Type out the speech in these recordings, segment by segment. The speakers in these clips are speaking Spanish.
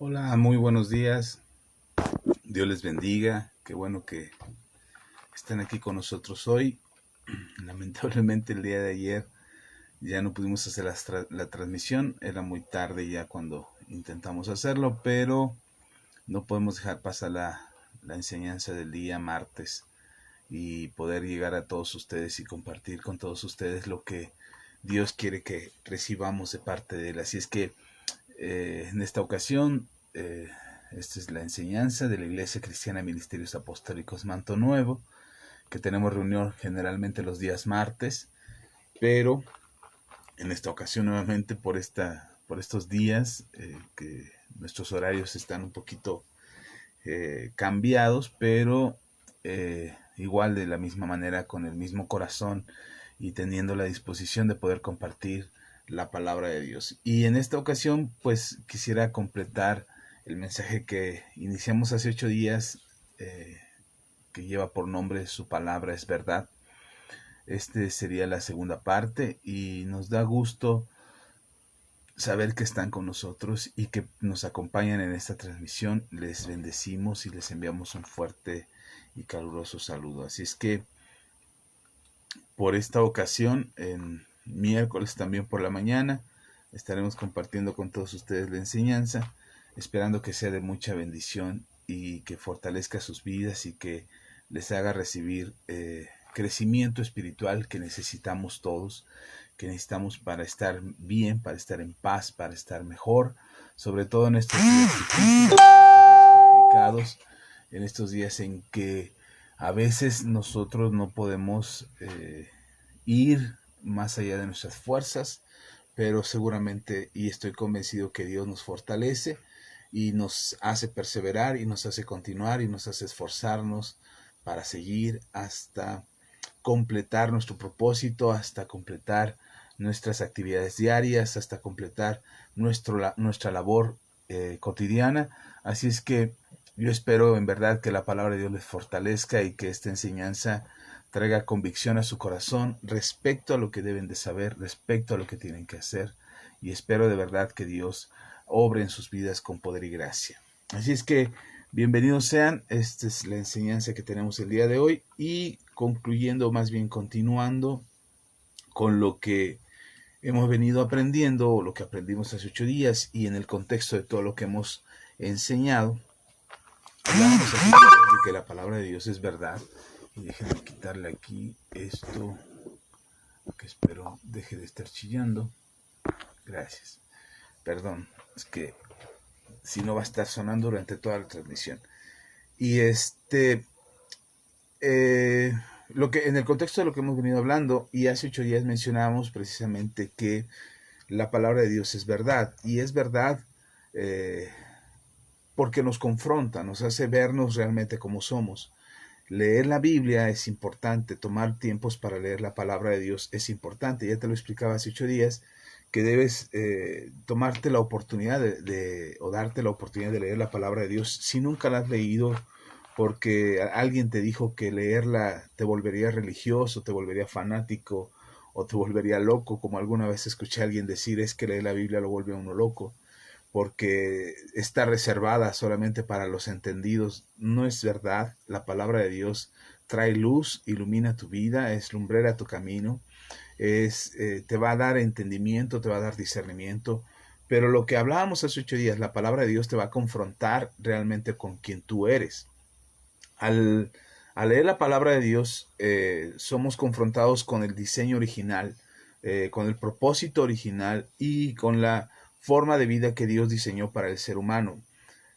Hola, muy buenos días. Dios les bendiga. Qué bueno que están aquí con nosotros hoy. Lamentablemente el día de ayer ya no pudimos hacer la transmisión. Era muy tarde ya cuando intentamos hacerlo, pero no podemos dejar pasar la enseñanza del día martes y poder llegar a todos ustedes y compartir con todos ustedes lo que Dios quiere que recibamos de parte de Él. Así es que en esta ocasión, esta es la enseñanza de la Iglesia Cristiana Ministerios Apostólicos Manto Nuevo, que tenemos reunión generalmente los días martes, pero en esta ocasión nuevamente por estos días que nuestros horarios están un poquito cambiados, pero igual de la misma manera, con el mismo corazón y teniendo la disposición de poder compartir la palabra de Dios. Y en esta ocasión, pues quisiera completar el mensaje que iniciamos hace 8 días, que lleva por nombre Su palabra es verdad. Este sería la segunda parte y nos da gusto saber que están con nosotros y que nos acompañan en esta transmisión. Les bendecimos y les enviamos un fuerte y caluroso saludo. Así es que por esta ocasión, en miércoles también por la mañana, estaremos compartiendo con todos ustedes la enseñanza, esperando que sea de mucha bendición y que fortalezca sus vidas y que les haga recibir crecimiento espiritual que necesitamos todos, que necesitamos para estar bien, para estar en paz, para estar mejor, sobre todo en estos días difíciles, en estos días complicados, en estos días en que a veces nosotros no podemos ir más allá de nuestras fuerzas, pero seguramente y estoy convencido que Dios nos fortalece y nos hace perseverar y nos hace continuar y nos hace esforzarnos para seguir hasta completar nuestro propósito, hasta completar nuestras actividades diarias, hasta completar nuestra labor cotidiana. Así es que yo espero en verdad que la palabra de Dios les fortalezca y que esta enseñanza traiga convicción a su corazón respecto a lo que deben de saber, respecto a lo que tienen que hacer. Y espero de verdad que Dios obre en sus vidas con poder y gracia. Así es que bienvenidos sean, esta es la enseñanza que tenemos el día de hoy y concluyendo, más bien continuando con lo que hemos venido aprendiendo o lo que aprendimos hace 8 días y en el contexto de todo lo que hemos enseñado, hablamos acerca de que la palabra de Dios es verdad. Y déjenme quitarle aquí esto, que espero deje de estar chillando. Gracias. Perdón, es que si no va a estar sonando durante toda la transmisión. Y eh, lo que en el contexto de lo que hemos venido hablando, y hace 8 días mencionábamos precisamente que la palabra de Dios es verdad, y es verdad eh, porque nos confronta, nos hace vernos realmente como somos. Leer la Biblia es importante, tomar tiempos para leer la palabra de Dios es importante. Ya te lo explicaba hace 8 días, que debes tomarte la oportunidad o darte la oportunidad de leer la palabra de Dios si nunca la has leído, porque alguien te dijo que leerla te volvería religioso, te volvería fanático o te volvería loco, como alguna vez escuché a alguien decir, es que leer la Biblia lo vuelve a uno loco porque está reservada solamente para los entendidos. No es verdad. La palabra de Dios trae luz, ilumina tu vida, es lumbrera tu camino, te va a dar entendimiento, te va a dar discernimiento. Pero lo que hablábamos hace 8 días, la palabra de Dios te va a confrontar realmente con quien tú eres. Al, al leer la palabra de Dios, somos confrontados con el diseño original, con el propósito original y con la forma de vida que Dios diseñó para el ser humano,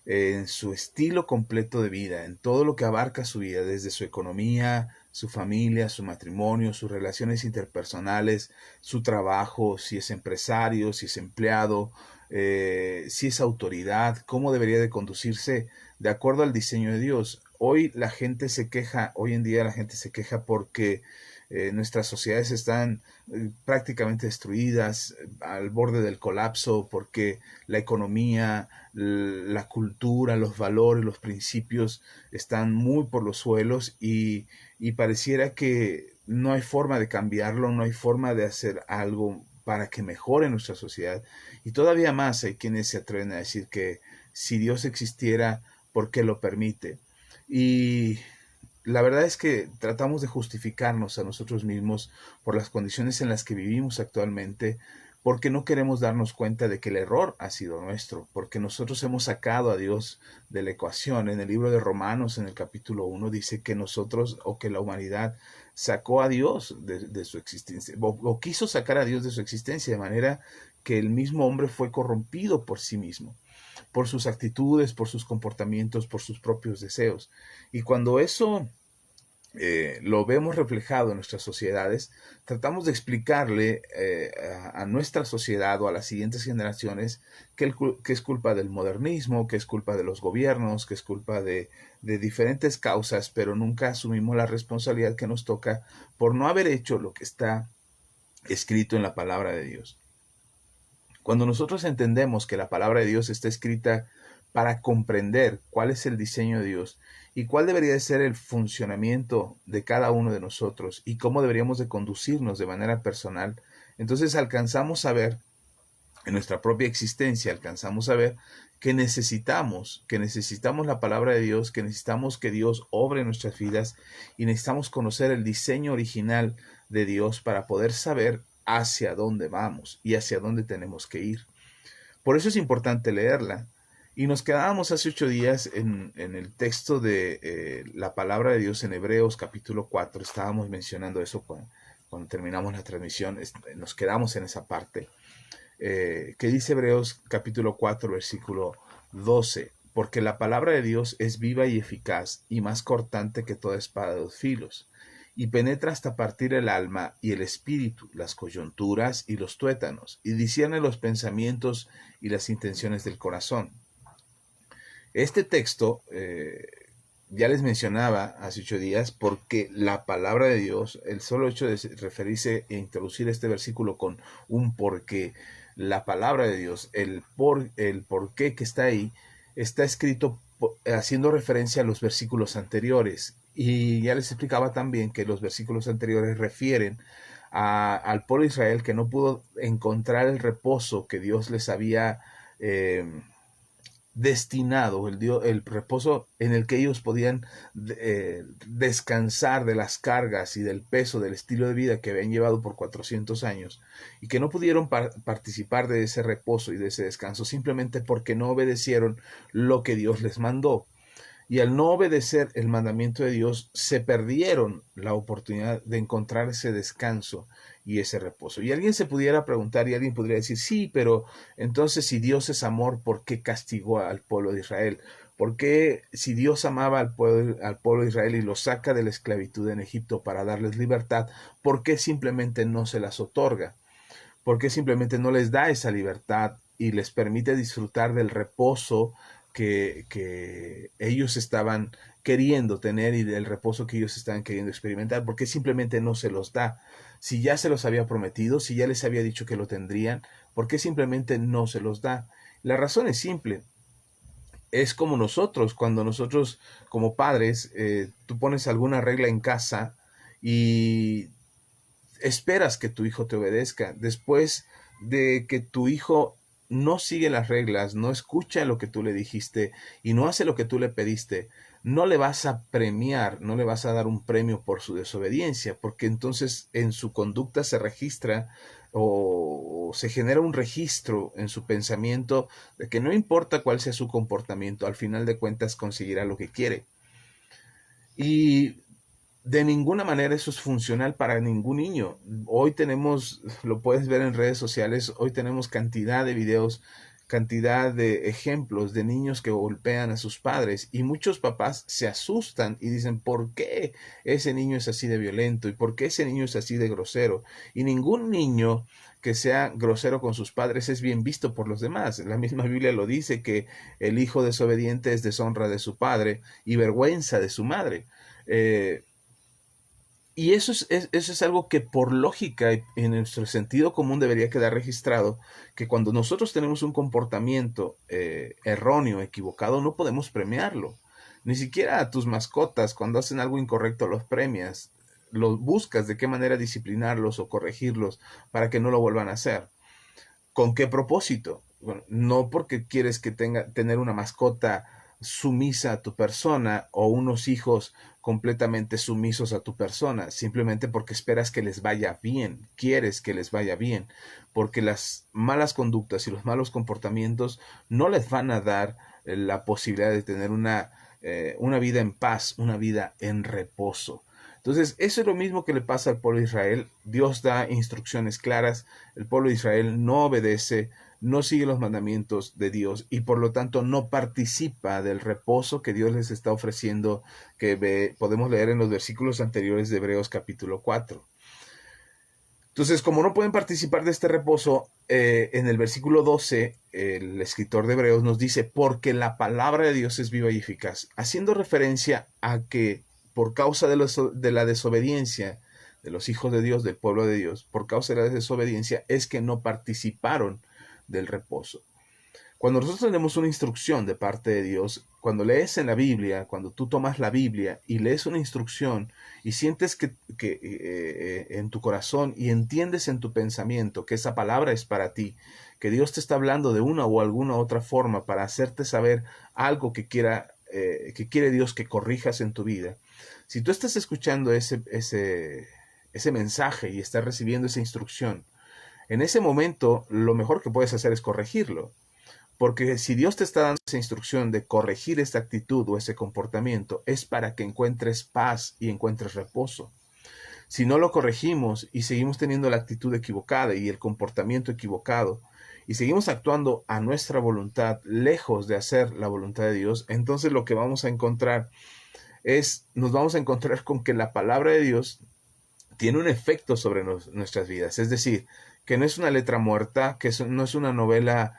en su estilo completo de vida, en todo lo que abarca su vida, desde su economía, su familia, su matrimonio, sus relaciones interpersonales, su trabajo, si es empresario, si es empleado, si es autoridad, cómo debería de conducirse de acuerdo al diseño de Dios. Hoy en día la gente se queja porque nuestras sociedades están prácticamente destruidas, al borde del colapso, porque la economía, la cultura, los valores, los principios están muy por los suelos y pareciera que no hay forma de cambiarlo, no hay forma de hacer algo para que mejore nuestra sociedad. Y todavía más hay quienes se atreven a decir que si Dios existiera, ¿por qué lo permite? Y la verdad es que tratamos de justificarnos a nosotros mismos por las condiciones en las que vivimos actualmente, porque no queremos darnos cuenta de que el error ha sido nuestro, porque nosotros hemos sacado a Dios de la ecuación. En el libro de Romanos, en el capítulo 1, dice que nosotros o que la humanidad sacó a Dios de su existencia, o quiso sacar a Dios de su existencia, de manera que el mismo hombre fue corrompido por sí mismo, por sus actitudes, por sus comportamientos, por sus propios deseos. Y cuando eso lo vemos reflejado en nuestras sociedades, tratamos de explicarle a nuestra sociedad o a las siguientes generaciones que es culpa del modernismo, que es culpa de los gobiernos, que es culpa de diferentes causas, pero nunca asumimos la responsabilidad que nos toca por no haber hecho lo que está escrito en la palabra de Dios. Cuando nosotros entendemos que la palabra de Dios está escrita para comprender cuál es el diseño de Dios y cuál debería de ser el funcionamiento de cada uno de nosotros y cómo deberíamos de conducirnos de manera personal, entonces alcanzamos a ver en nuestra propia existencia, alcanzamos a ver que necesitamos la palabra de Dios, que necesitamos que Dios obre en nuestras vidas y necesitamos conocer el diseño original de Dios para poder saber hacia dónde vamos y hacia dónde tenemos que ir. Por eso es importante leerla. Y nos quedábamos hace 8 días en el texto de la palabra de Dios en Hebreos capítulo 4. Estábamos mencionando eso cuando terminamos la transmisión. Nos quedamos en esa parte. Que dice Hebreos capítulo 4 versículo 12. Porque la palabra de Dios es viva y eficaz y más cortante que toda espada de 2 filos, y penetra hasta partir el alma y el espíritu, las coyunturas y los tuétanos, y discierne los pensamientos y las intenciones del corazón. Este texto, ya les mencionaba hace 8 días, porque la palabra de Dios, el solo hecho de referirse e introducir este versículo con un porqué, la palabra de Dios, el porqué que está ahí, está escrito haciendo referencia a los versículos anteriores. Y ya les explicaba también que los versículos anteriores refieren al pueblo de Israel que no pudo encontrar el reposo que Dios les había destinado, el reposo en el que ellos podían descansar de las cargas y del peso del estilo de vida que habían llevado por 400 años y que no pudieron participar de ese reposo y de ese descanso simplemente porque no obedecieron lo que Dios les mandó. Y al no obedecer el mandamiento de Dios, se perdieron la oportunidad de encontrar ese descanso y ese reposo. Y alguien se pudiera preguntar y alguien podría decir, sí, pero entonces si Dios es amor, ¿por qué castigó al pueblo de Israel? ¿Por qué si Dios amaba al pueblo de Israel y lo saca de la esclavitud en Egipto para darles libertad, ¿por qué simplemente no se las otorga? ¿Por qué simplemente no les da esa libertad y les permite disfrutar del reposo que ellos estaban queriendo tener y del reposo que ellos estaban queriendo experimentar? ¿Por qué simplemente no se los da? Si ya se los había prometido, si ya les había dicho que lo tendrían, ¿por qué simplemente no se los da? La razón es simple. Es como nosotros, cuando nosotros como padres, tú pones alguna regla en casa y esperas que tu hijo te obedezca. Después de que tu hijo no sigue las reglas, no escucha lo que tú le dijiste y no hace lo que tú le pediste, no le vas a premiar, no le vas a dar un premio por su desobediencia, porque entonces en su conducta se registra o se genera un registro en su pensamiento de que no importa cuál sea su comportamiento, al final de cuentas conseguirá lo que quiere. Y de ninguna manera eso es funcional para ningún niño. Hoy tenemos, lo puedes ver en redes sociales, hoy tenemos cantidad de videos, cantidad de ejemplos de niños que golpean a sus padres y muchos papás se asustan y dicen, ¿por qué ese niño es así de violento? ¿Y por qué ese niño es así de grosero? Y ningún niño que sea grosero con sus padres es bien visto por los demás. La misma Biblia lo dice, que el hijo desobediente es deshonra de su padre y vergüenza de su madre. Y eso es algo que por lógica y en nuestro sentido común debería quedar registrado, que cuando nosotros tenemos un comportamiento erróneo, equivocado, no podemos premiarlo. Ni siquiera a tus mascotas, cuando hacen algo incorrecto, los premias, los buscas de qué manera disciplinarlos o corregirlos para que no lo vuelvan a hacer. ¿Con qué propósito? bueno, no porque quieres que tener una mascota sumisa a tu persona o unos hijos completamente sumisos a tu persona, simplemente porque esperas que les vaya bien, quieres que les vaya bien, porque las malas conductas y los malos comportamientos no les van a dar la posibilidad de tener una vida en paz, una vida en reposo. Entonces, eso es lo mismo que le pasa al pueblo de Israel. Dios da instrucciones claras, el pueblo de Israel no obedece, no sigue los mandamientos de Dios y por lo tanto no participa del reposo que Dios les está ofreciendo, que podemos leer en los versículos anteriores de Hebreos capítulo 4. Entonces, como no pueden participar de este reposo, en el versículo 12, el escritor de Hebreos nos dice, porque la palabra de Dios es viva y eficaz, haciendo referencia a que por causa de la desobediencia de los hijos de Dios, del pueblo de Dios, por causa de la desobediencia, es que no participaron del reposo. Cuando nosotros tenemos una instrucción de parte de Dios, cuando lees en la Biblia, cuando tú tomas la Biblia y lees una instrucción y sientes que en tu corazón y entiendes en tu pensamiento que esa palabra es para ti, que Dios te está hablando de una o alguna otra forma para hacerte saber algo que quiere Dios que corrijas en tu vida. Si tú estás escuchando ese mensaje y estás recibiendo esa instrucción, en ese momento lo mejor que puedes hacer es corregirlo. Porque si Dios te está dando esa instrucción de corregir esta actitud o ese comportamiento, es para que encuentres paz y encuentres reposo. Si no lo corregimos y seguimos teniendo la actitud equivocada y el comportamiento equivocado, y seguimos actuando a nuestra voluntad, lejos de hacer la voluntad de Dios, entonces lo que vamos a encontrar nos vamos a encontrar con que la palabra de Dios tiene un efecto sobre nuestras vidas. Es decir, que no es una letra muerta, que no es una novela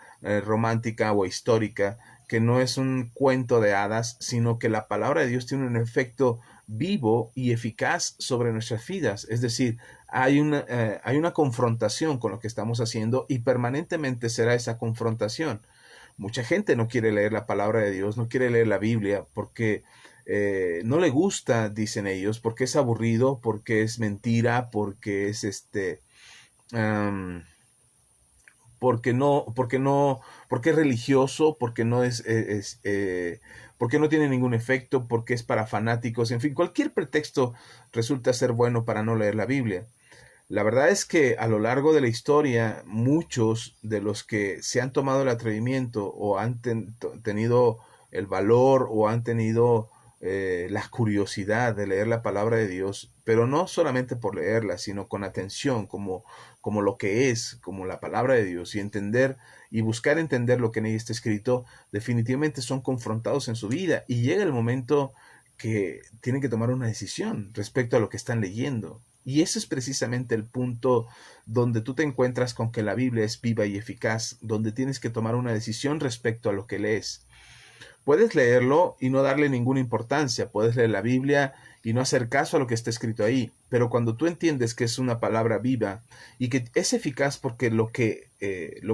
romántica o histórica, que no es un cuento de hadas, sino que la palabra de Dios tiene un efecto vivo y eficaz sobre nuestras vidas. Es decir, hay una confrontación con lo que estamos haciendo y permanentemente será esa confrontación. Mucha gente no quiere leer la palabra de Dios, no quiere leer la Biblia porque no le gusta, dicen ellos, porque es aburrido, porque es mentira, porque es um, porque es religioso, porque no porque no tiene ningún efecto, porque es para fanáticos, en fin, cualquier pretexto resulta ser bueno para no leer la Biblia. La verdad es que a lo largo de la historia, muchos de los que se han tomado el atrevimiento o han tenido el valor o han tenido la curiosidad de leer la palabra de Dios, pero no solamente por leerla, sino con atención, como lo que es, como la palabra de Dios, y entender y buscar entender lo que en ella está escrito, definitivamente son confrontados en su vida y llega el momento que tienen que tomar una decisión respecto a lo que están leyendo. Y ese es precisamente el punto donde tú te encuentras con que la Biblia es viva y eficaz, donde tienes que tomar una decisión respecto a lo que lees. Puedes leerlo y no darle ninguna importancia, puedes leer la Biblia y no hacer caso a lo que está escrito ahí, pero cuando tú entiendes que es una palabra viva y que es eficaz porque lo que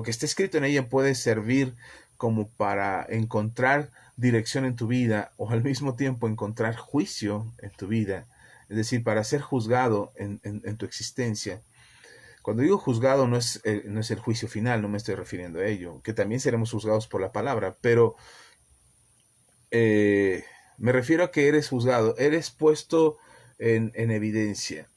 está escrito en ella puede servir como para encontrar dirección en tu vida o al mismo tiempo encontrar juicio en tu vida, es decir, para ser juzgado en tu existencia. Cuando digo juzgado no es el juicio final, no me estoy refiriendo a ello, que también seremos juzgados por la palabra, pero me refiero a que eres juzgado, eres puesto en evidencia,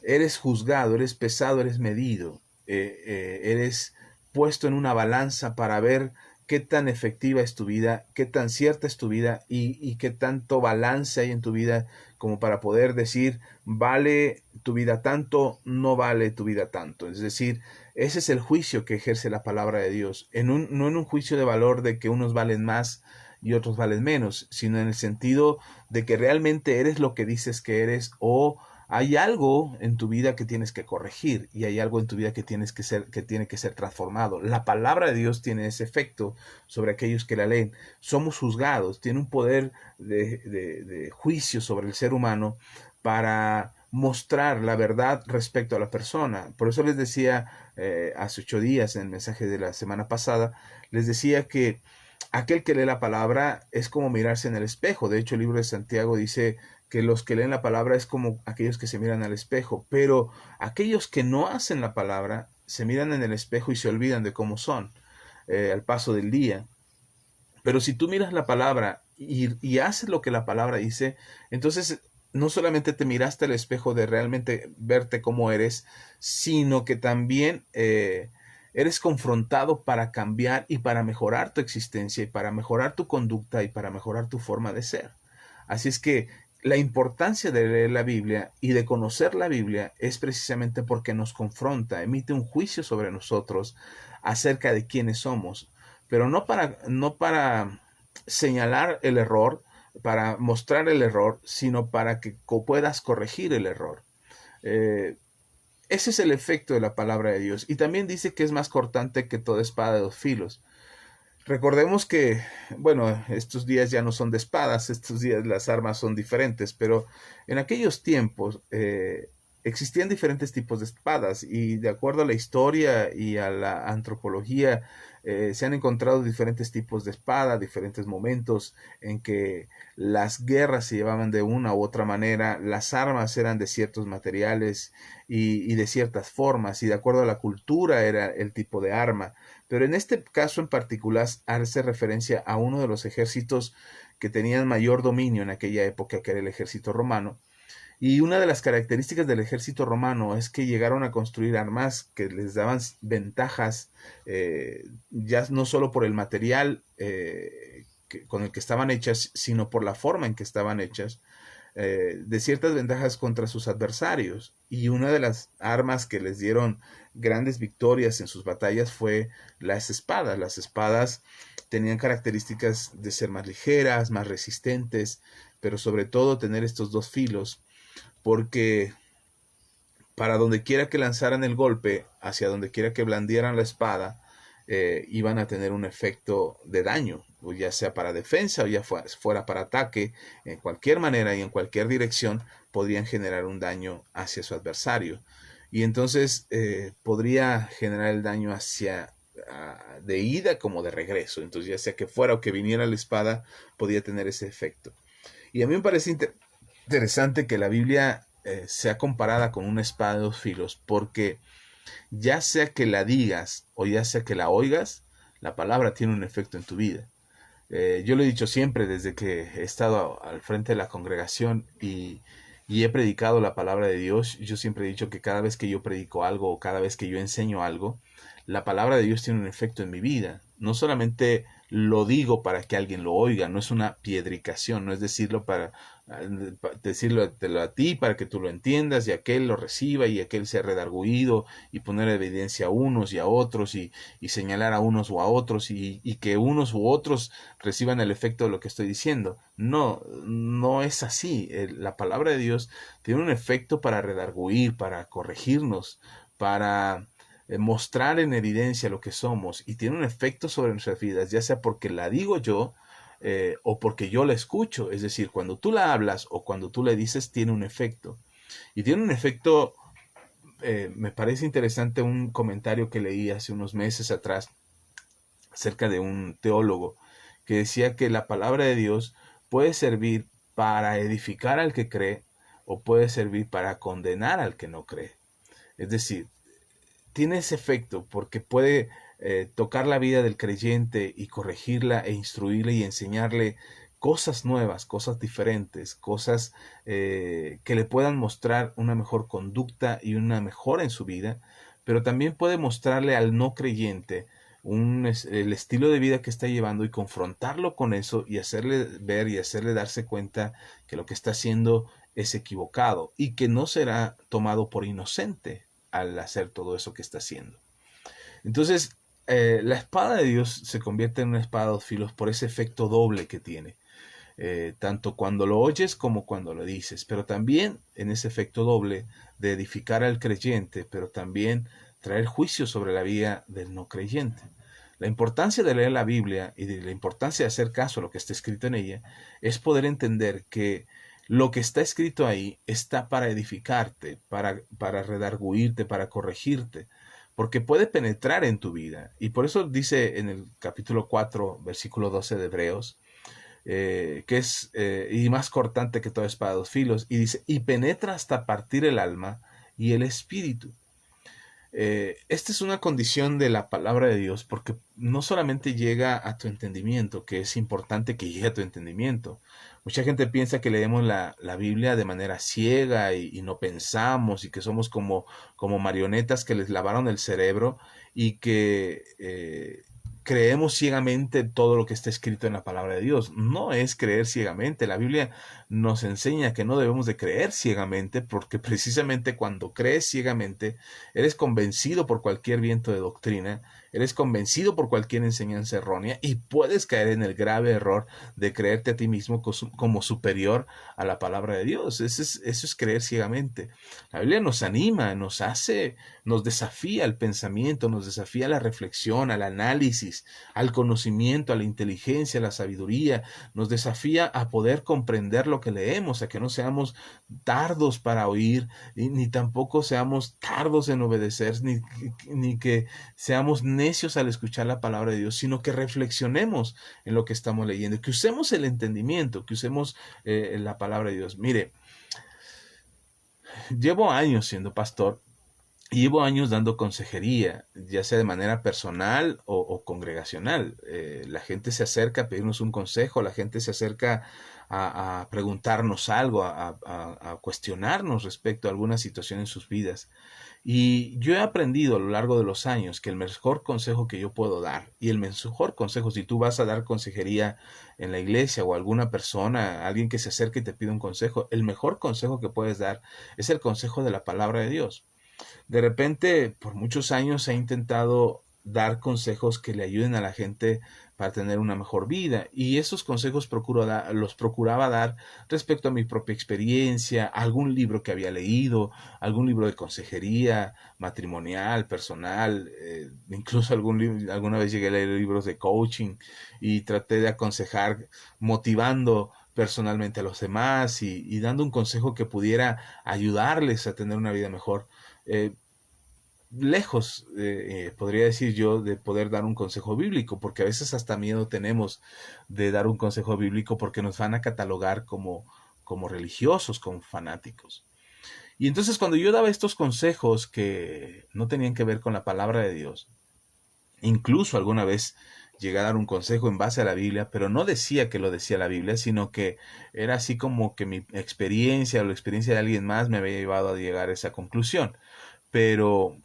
eres juzgado, eres pesado, eres medido, eres puesto en una balanza para ver qué tan efectiva es tu vida, qué tan cierta es tu vida y qué tanto balance hay en tu vida como para poder decir, vale tu vida tanto, no vale tu vida tanto. Es decir, ese es el juicio que ejerce la palabra de Dios, no en un juicio de valor de que unos valen más y otros valen menos, sino en el sentido de que realmente eres lo que dices que eres o hay algo en tu vida que tienes que corregir y hay algo en tu vida que tiene que ser transformado. La palabra de Dios tiene ese efecto sobre aquellos que la leen. Somos juzgados, tiene un poder de juicio sobre el ser humano para mostrar la verdad respecto a la persona. Por eso les decía hace 8 días en el mensaje de la semana pasada, les decía que aquel que lee la palabra es como mirarse en el espejo. De hecho, el libro de Santiago dice que los que leen la palabra es como aquellos que se miran al espejo, pero aquellos que no hacen la palabra se miran en el espejo y se olvidan de cómo son. al paso del día. Pero si tú miras la palabra y haces lo que la palabra dice, entonces no solamente te miraste al espejo de realmente verte como eres, sino que también eres confrontado para cambiar y para mejorar tu existencia y para mejorar tu conducta y para mejorar tu forma de ser. Así es que la importancia de leer la Biblia y de conocer la Biblia es precisamente porque nos confronta, emite un juicio sobre nosotros acerca de quiénes somos, pero no para señalar el error, para mostrar el error, sino para que puedas corregir el error. Eh, Ese es el efecto de la palabra de Dios. Y también dice que es más cortante que toda espada de dos filos. Recordemos que, bueno, estos días ya no son de espadas, estos días las armas son diferentes, pero en aquellos tiempos existían diferentes tipos de espadas y de acuerdo a la historia y a la antropología se han encontrado diferentes tipos de espada, diferentes momentos en que las guerras se llevaban de una u otra manera, las armas eran de ciertos materiales y de ciertas formas y de acuerdo a la cultura era el tipo de arma. Pero en este caso en particular hace referencia a uno de los ejércitos que tenían mayor dominio en aquella época, que era el ejército romano. Y una de las características del ejército romano es que llegaron a construir armas que les daban ventajas, ya no solo por el material con el que estaban hechas, sino por la forma en que estaban hechas, de ciertas ventajas contra sus adversarios. Y una de las armas que les dieron grandes victorias en sus batallas fue las espadas. Las espadas tenían características de ser más ligeras, más resistentes, pero sobre todo tener estos dos filos, porque para donde quiera que lanzaran el golpe, hacia donde quiera que blandieran la espada, iban a tener un efecto de daño, o ya sea para defensa o ya fuera para ataque, en cualquier manera y en cualquier dirección podrían generar un daño hacia su adversario. Y entonces podría generar el daño hacia de ida como de regreso. Entonces ya sea que fuera o que viniera la espada, podía tener ese efecto. Y a mí me parece interesante que la Biblia sea comparada con una espada de dos filos, porque ya sea que la digas o ya sea que la oigas, la palabra tiene un efecto en tu vida. Yo lo he dicho siempre desde que he estado al frente de la congregación y he predicado la palabra de Dios. Yo siempre he dicho que cada vez que yo predico algo o cada vez que yo enseño algo, la palabra de Dios tiene un efecto en mi vida. No solamente lo digo para que alguien lo oiga, no es una piedricación, no es decirlo para decirlo a ti para que tú lo entiendas y aquel lo reciba y aquel sea redarguido y poner evidencia a unos y a otros y señalar a unos o a otros y que unos u otros reciban el efecto de lo que estoy diciendo. No, no es así. La palabra de Dios tiene un efecto para redarguir, para corregirnos, para mostrar en evidencia lo que somos y tiene un efecto sobre nuestras vidas, ya sea porque la digo yo o porque yo la escucho. Es decir, cuando tú la hablas o cuando tú le dices, tiene un efecto. Y tiene un efecto, me parece interesante un comentario que leí hace unos meses atrás acerca de un teólogo que decía que la palabra de Dios puede servir para edificar al que cree o puede servir para condenar al que no cree. Es decir, tiene ese efecto porque puede tocar la vida del creyente y corregirla e instruirle y enseñarle cosas nuevas, cosas diferentes, cosas que le puedan mostrar una mejor conducta y una mejora en su vida, pero también puede mostrarle al no creyente el estilo de vida que está llevando y confrontarlo con eso y hacerle ver y hacerle darse cuenta que lo que está haciendo es equivocado y que no será tomado por inocente al hacer todo eso que está haciendo. Entonces, la espada de Dios se convierte en una espada de dos filos por ese efecto doble que tiene, tanto cuando lo oyes como cuando lo dices, pero también en ese efecto doble de edificar al creyente, pero también traer juicio sobre la vida del no creyente. La importancia de leer la Biblia y de la importancia de hacer caso a lo que está escrito en ella es poder entender que lo que está escrito ahí está para edificarte, para redarguirte, para corregirte, porque puede penetrar en tu vida. Y por eso dice en el capítulo 4, versículo 12 de Hebreos, que es y más cortante que toda espada de dos filos, y dice, y penetra hasta partir el alma y el espíritu. Esta es una condición de la palabra de Dios porque no solamente llega a tu entendimiento, que es importante que llegue a tu entendimiento. Mucha gente piensa que leemos la Biblia de manera ciega y no pensamos y que somos como marionetas que les lavaron el cerebro y que creemos ciegamente todo lo que está escrito en la palabra de Dios. No es creer ciegamente. La Biblia nos enseña que no debemos de creer ciegamente porque precisamente cuando crees ciegamente eres convencido por cualquier viento de doctrina, eres convencido por cualquier enseñanza errónea y puedes caer en el grave error de creerte a ti mismo como superior a la palabra de Dios. Eso es creer ciegamente. La Biblia nos anima, nos desafía al pensamiento, nos desafía a la reflexión, al análisis, al conocimiento, a la inteligencia, a la sabiduría, nos desafía a poder comprender lo que leemos, a que no seamos tardos para oír, ni tampoco seamos tardos en obedecer, ni que seamos necios al escuchar la palabra de Dios, sino que reflexionemos en lo que estamos leyendo, que usemos el entendimiento, que usemos la palabra de Dios. Mire, llevo años siendo pastor y llevo años dando consejería, ya sea de manera personal o congregacional. La gente se acerca a pedirnos un consejo, la gente se acerca a preguntarnos algo, a cuestionarnos respecto a alguna situación en sus vidas. Y yo he aprendido a lo largo de los años que el mejor consejo que yo puedo dar, y el mejor consejo, si tú vas a dar consejería en la iglesia o a alguna persona, alguien que se acerque y te pide un consejo, el mejor consejo que puedes dar es el consejo de la palabra de Dios. De repente, por muchos años he intentado dar consejos que le ayuden a la gente para tener una mejor vida y esos consejos los procuraba dar respecto a mi propia experiencia, algún libro que había leído, algún libro de consejería matrimonial, personal, incluso alguna vez llegué a leer libros de coaching y traté de aconsejar motivando personalmente a los demás y dando un consejo que pudiera ayudarles a tener una vida mejor. eh, Lejos, podría decir yo, de poder dar un consejo bíblico, porque a veces hasta miedo tenemos de dar un consejo bíblico porque nos van a catalogar como religiosos, como fanáticos. Y entonces cuando yo daba estos consejos que no tenían que ver con la palabra de Dios, incluso alguna vez llegué a dar un consejo en base a la Biblia, pero no decía que lo decía la Biblia, sino que era así como que mi experiencia o la experiencia de alguien más me había llevado a llegar a esa conclusión. Pero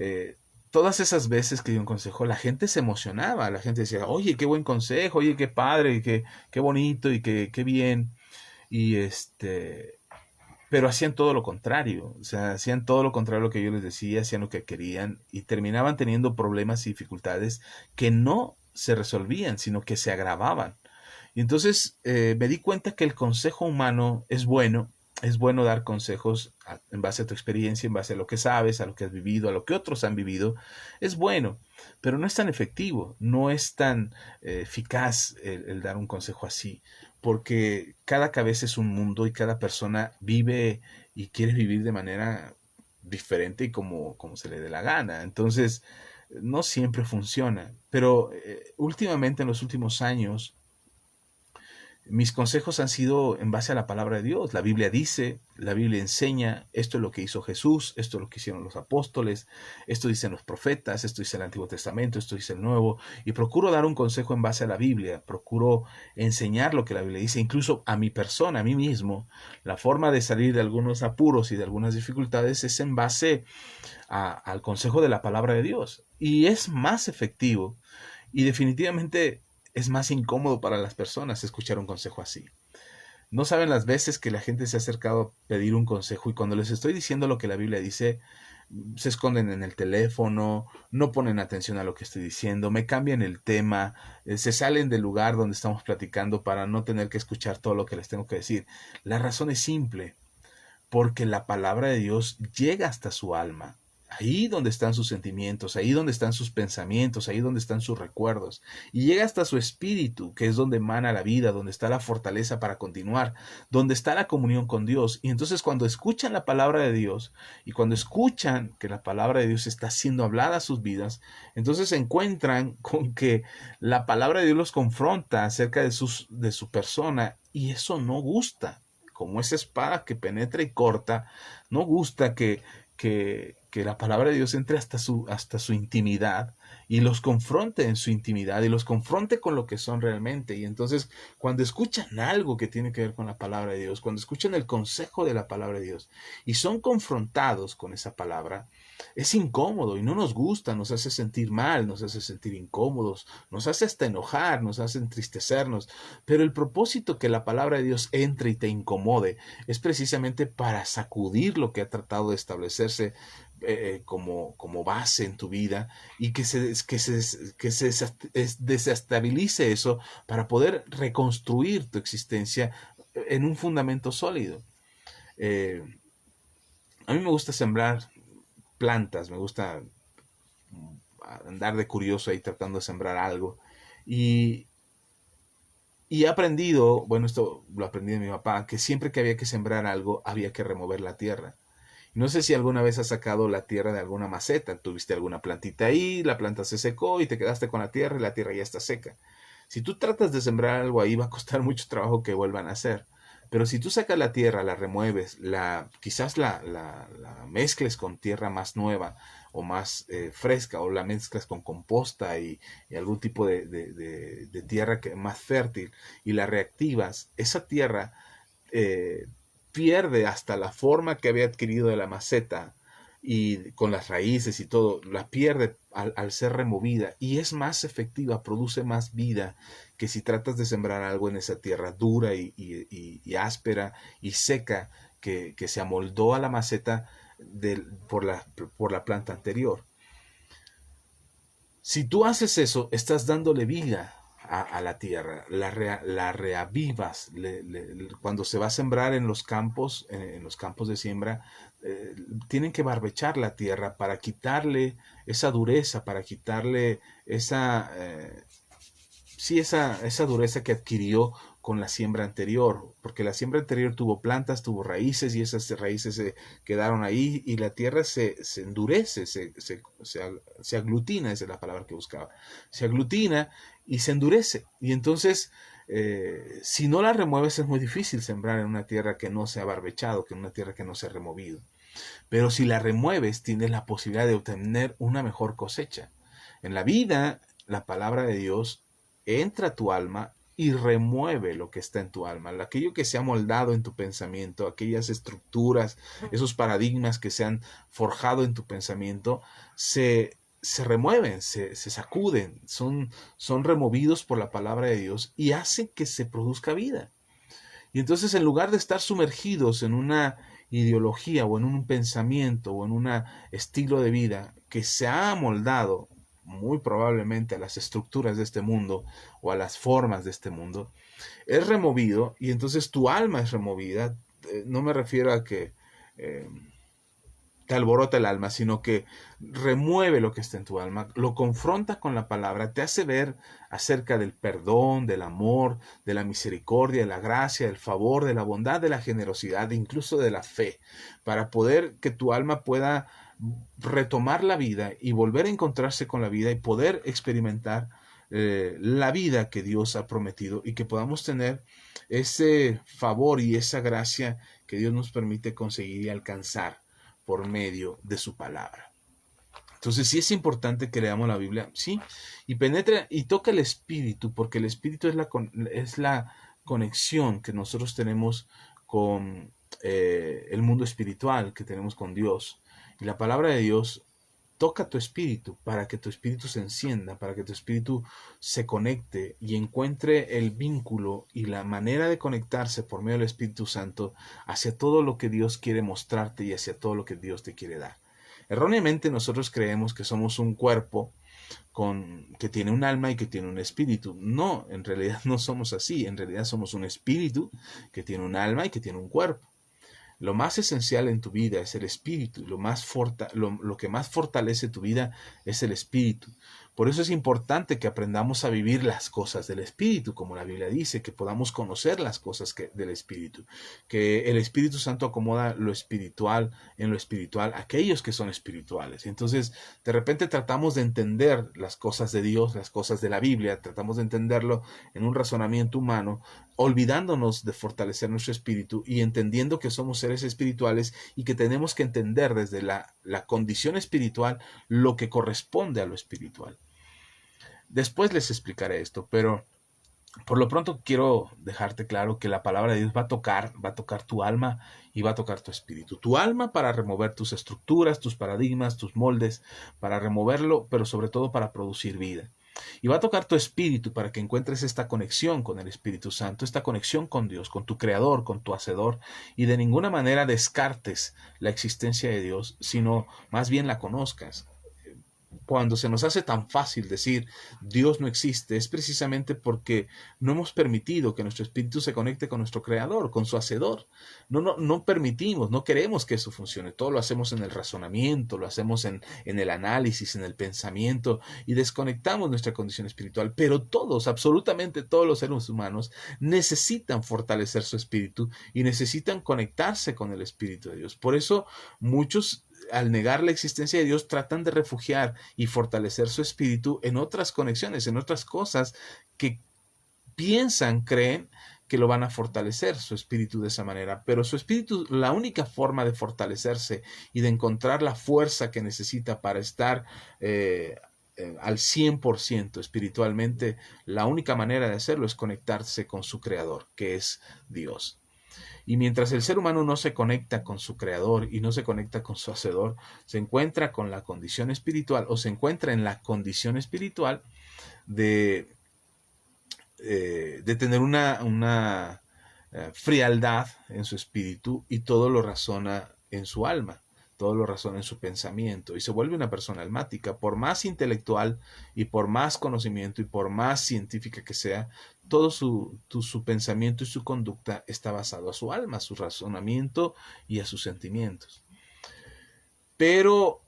eh, todas esas veces que di un consejo, la gente se emocionaba, la gente decía, oye, qué buen consejo, oye, qué padre, qué bonito y qué bien. Y pero hacían todo lo contrario, o sea, hacían todo lo contrario a lo que yo les decía, hacían lo que querían y terminaban teniendo problemas y dificultades que no se resolvían, sino que se agravaban. Y entonces me di cuenta que el consejo humano es bueno dar consejos en base a tu experiencia, en base a lo que sabes, a lo que has vivido, a lo que otros han vivido, es bueno, pero no es tan efectivo, no es tan eficaz el dar un consejo así, porque cada cabeza es un mundo y cada persona vive y quiere vivir de manera diferente y como se le dé la gana. Entonces, no siempre funciona, pero últimamente en los últimos años mis consejos han sido en base a la palabra de Dios. La Biblia dice, la Biblia enseña, esto es lo que hizo Jesús, esto es lo que hicieron los apóstoles, esto dicen los profetas, esto dice el Antiguo Testamento, esto dice el Nuevo, y procuro dar un consejo en base a la Biblia, procuro enseñar lo que la Biblia dice, incluso a mi persona, a mí mismo. La forma de salir de algunos apuros y de algunas dificultades es en base al consejo de la palabra de Dios. Y es más efectivo y definitivamente es más incómodo para las personas escuchar un consejo así. No saben las veces que la gente se ha acercado a pedir un consejo y cuando les estoy diciendo lo que la Biblia dice, se esconden en el teléfono, no ponen atención a lo que estoy diciendo, me cambian el tema, se salen del lugar donde estamos platicando para no tener que escuchar todo lo que les tengo que decir. La razón es simple, porque la palabra de Dios llega hasta su alma. Ahí donde están sus sentimientos, ahí donde están sus pensamientos, ahí donde están sus recuerdos. Y llega hasta su espíritu, que es donde emana la vida, donde está la fortaleza para continuar, donde está la comunión con Dios. Y entonces cuando escuchan la palabra de Dios y cuando escuchan que la palabra de Dios está siendo hablada a sus vidas, entonces se encuentran con que la palabra de Dios los confronta acerca de su persona y eso no gusta como esa espada que penetra y corta, no gusta que que la palabra de Dios entre hasta su intimidad y los confronte en su intimidad y los confronte con lo que son realmente. Y entonces, cuando escuchan algo que tiene que ver con la palabra de Dios, cuando escuchan el consejo de la palabra de Dios y son confrontados con esa palabra, es incómodo y no nos gusta, nos hace sentir mal, nos hace sentir incómodos, nos hace hasta enojar, nos hace entristecernos. Pero el propósito que la palabra de Dios entre y te incomode es precisamente para sacudir lo que ha tratado de establecerse como base en tu vida y que se desestabilice eso para poder reconstruir tu existencia en un fundamento sólido. Eh, a mí me gusta sembrar plantas, me gusta andar de curioso ahí tratando de sembrar algo. Y, y he aprendido, bueno, esto lo aprendí de mi papá, que siempre que había que sembrar algo había que remover la tierra. No sé si alguna vez has sacado la tierra de alguna maceta, tuviste alguna plantita ahí, la planta se secó y te quedaste con la tierra y la tierra ya está seca. Si tú tratas de sembrar algo ahí va a costar mucho trabajo que vuelvan a hacer. Pero si tú sacas la tierra, la remueves, quizás la mezcles con tierra más nueva o más fresca, o la mezclas con composta y algún tipo de tierra más fértil y la reactivas, esa tierra eh, pierde hasta la forma que había adquirido de la maceta y con las raíces y todo, la pierde al ser removida y es más efectiva, produce más vida que si tratas de sembrar algo en esa tierra dura y áspera y seca que se amoldó a la maceta por la planta anterior. Si tú haces eso, estás dándole vida a la tierra, la reavivas. Cuando se va a sembrar en los campos de siembra, tienen que barbechar la tierra para quitarle esa dureza, para quitarle esa dureza que adquirió con la siembra anterior, porque la siembra anterior tuvo plantas, tuvo raíces y esas raíces se quedaron ahí y la tierra se endurece, se aglutina, esa es la palabra que buscaba, se aglutina y se endurece. Y entonces, si no la remueves es muy difícil sembrar en una tierra que no se ha barbechado, que en una tierra que no se ha removido. Pero si la remueves, tienes la posibilidad de obtener una mejor cosecha. En la vida, la palabra de Dios entra a tu alma y remueve lo que está en tu alma, aquello que se ha moldado en tu pensamiento, aquellas estructuras, esos paradigmas que se han forjado en tu pensamiento, se remueven, se sacuden, son removidos por la palabra de Dios y hacen que se produzca vida. Y entonces en lugar de estar sumergidos en una ideología o en un pensamiento o en un estilo de vida que se ha amoldado muy probablemente a las estructuras de este mundo o a las formas de este mundo, es removido y entonces tu alma es removida. No me refiero a que eh, te alborota el alma, sino que remueve lo que está en tu alma, lo confronta con la palabra, te hace ver acerca del perdón, del amor, de la misericordia, de la gracia, del favor, de la bondad, de la generosidad, incluso de la fe, para poder que tu alma pueda retomar la vida y volver a encontrarse con la vida y poder experimentar la vida que Dios ha prometido y que podamos tener ese favor y esa gracia que Dios nos permite conseguir y alcanzar por medio de su palabra. Entonces sí es importante que leamos la Biblia, sí, y penetra y toca el espíritu, porque el espíritu es la conexión que nosotros tenemos con el mundo espiritual, que tenemos con Dios. Y la palabra de Dios toca tu espíritu para que tu espíritu se encienda, para que tu espíritu se conecte y encuentre el vínculo y la manera de conectarse por medio del Espíritu Santo hacia todo lo que Dios quiere mostrarte y hacia todo lo que Dios te quiere dar. Erróneamente nosotros creemos que somos un cuerpo que tiene un alma y que tiene un espíritu. No, en realidad no somos así. En realidad somos un espíritu que tiene un alma y que tiene un cuerpo. Lo más esencial en tu vida es el espíritu. Lo que más fortalece tu vida es el espíritu. Por eso es importante que aprendamos a vivir las cosas del Espíritu, como la Biblia dice, que podamos conocer las cosas del Espíritu, que el Espíritu Santo acomoda lo espiritual en lo espiritual, aquellos que son espirituales. Entonces, de repente tratamos de entender las cosas de Dios, las cosas de la Biblia, tratamos de entenderlo en un razonamiento humano, olvidándonos de fortalecer nuestro espíritu y entendiendo que somos seres espirituales y que tenemos que entender desde la condición espiritual lo que corresponde a lo espiritual. Después les explicaré esto, pero por lo pronto quiero dejarte claro que la palabra de Dios va a tocar tu alma y va a tocar tu espíritu. Tu alma para remover tus estructuras, tus paradigmas, tus moldes, para removerlo, pero sobre todo para producir vida. Y va a tocar tu espíritu para que encuentres esta conexión con el Espíritu Santo, esta conexión con Dios, con tu Creador, con tu Hacedor, y de ninguna manera descartes la existencia de Dios, sino más bien la conozcas. Cuando se nos hace tan fácil decir Dios no existe, es precisamente porque no hemos permitido que nuestro espíritu se conecte con nuestro Creador, con su Hacedor. No permitimos, no queremos que eso funcione. Todo lo hacemos en el razonamiento, lo hacemos en el análisis, en el pensamiento, y desconectamos nuestra condición espiritual. Pero todos, absolutamente todos los seres humanos necesitan fortalecer su espíritu y necesitan conectarse con el Espíritu de Dios. Por eso muchos, al negar la existencia de Dios, tratan de refugiar y fortalecer su espíritu en otras conexiones, en otras cosas que piensan, creen que lo van a fortalecer su espíritu de esa manera. Pero su espíritu, la única forma de fortalecerse y de encontrar la fuerza que necesita para estar al 100% espiritualmente, la única manera de hacerlo es conectarse con su Creador, que es Dios. Y mientras el ser humano no se conecta con su Creador y no se conecta con su Hacedor, se encuentra con la condición espiritual o se encuentra en la condición espiritual de tener una frialdad en su espíritu y todo lo razona en su alma, todo lo razona en su pensamiento y se vuelve una persona almática. Por más intelectual y por más conocimiento y por más científica que sea, todo su pensamiento y su conducta está basado a su alma, a su razonamiento y a sus sentimientos. Pero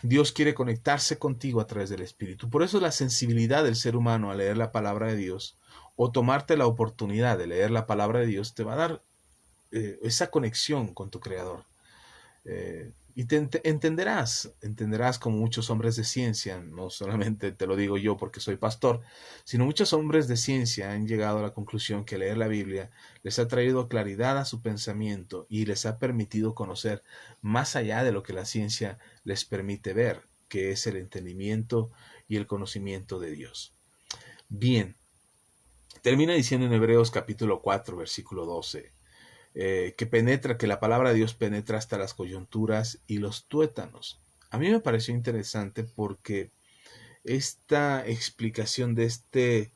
Dios quiere conectarse contigo a través del Espíritu. Por eso la sensibilidad del ser humano a leer la palabra de Dios o tomarte la oportunidad de leer la palabra de Dios te va a dar esa conexión con tu Creador. Y entenderás como muchos hombres de ciencia, no solamente te lo digo yo porque soy pastor, sino muchos hombres de ciencia han llegado a la conclusión que leer la Biblia les ha traído claridad a su pensamiento y les ha permitido conocer más allá de lo que la ciencia les permite ver, que es el entendimiento y el conocimiento de Dios. Bien, termina diciendo en Hebreos capítulo 4, versículo 12. Que la palabra de Dios penetra hasta las coyunturas y los tuétanos. A mí me pareció interesante porque esta explicación de este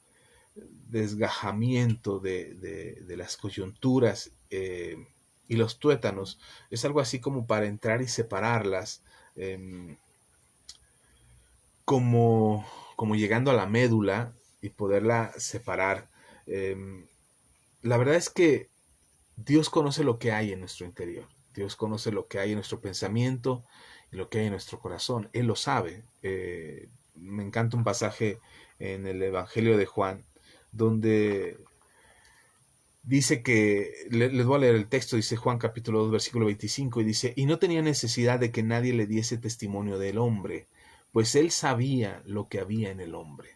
desgajamiento de las coyunturas y los tuétanos es algo así como para entrar y separarlas, como llegando a la médula y poderla separar. La verdad es que Dios conoce lo que hay en nuestro interior. Dios conoce lo que hay en nuestro pensamiento y lo que hay en nuestro corazón. Él lo sabe. Me encanta un pasaje en el Evangelio de Juan donde dice que, les voy a leer el texto, dice Juan capítulo 2 versículo 25 y dice, y no tenía necesidad de que nadie le diese testimonio del hombre, pues él sabía lo que había en el hombre.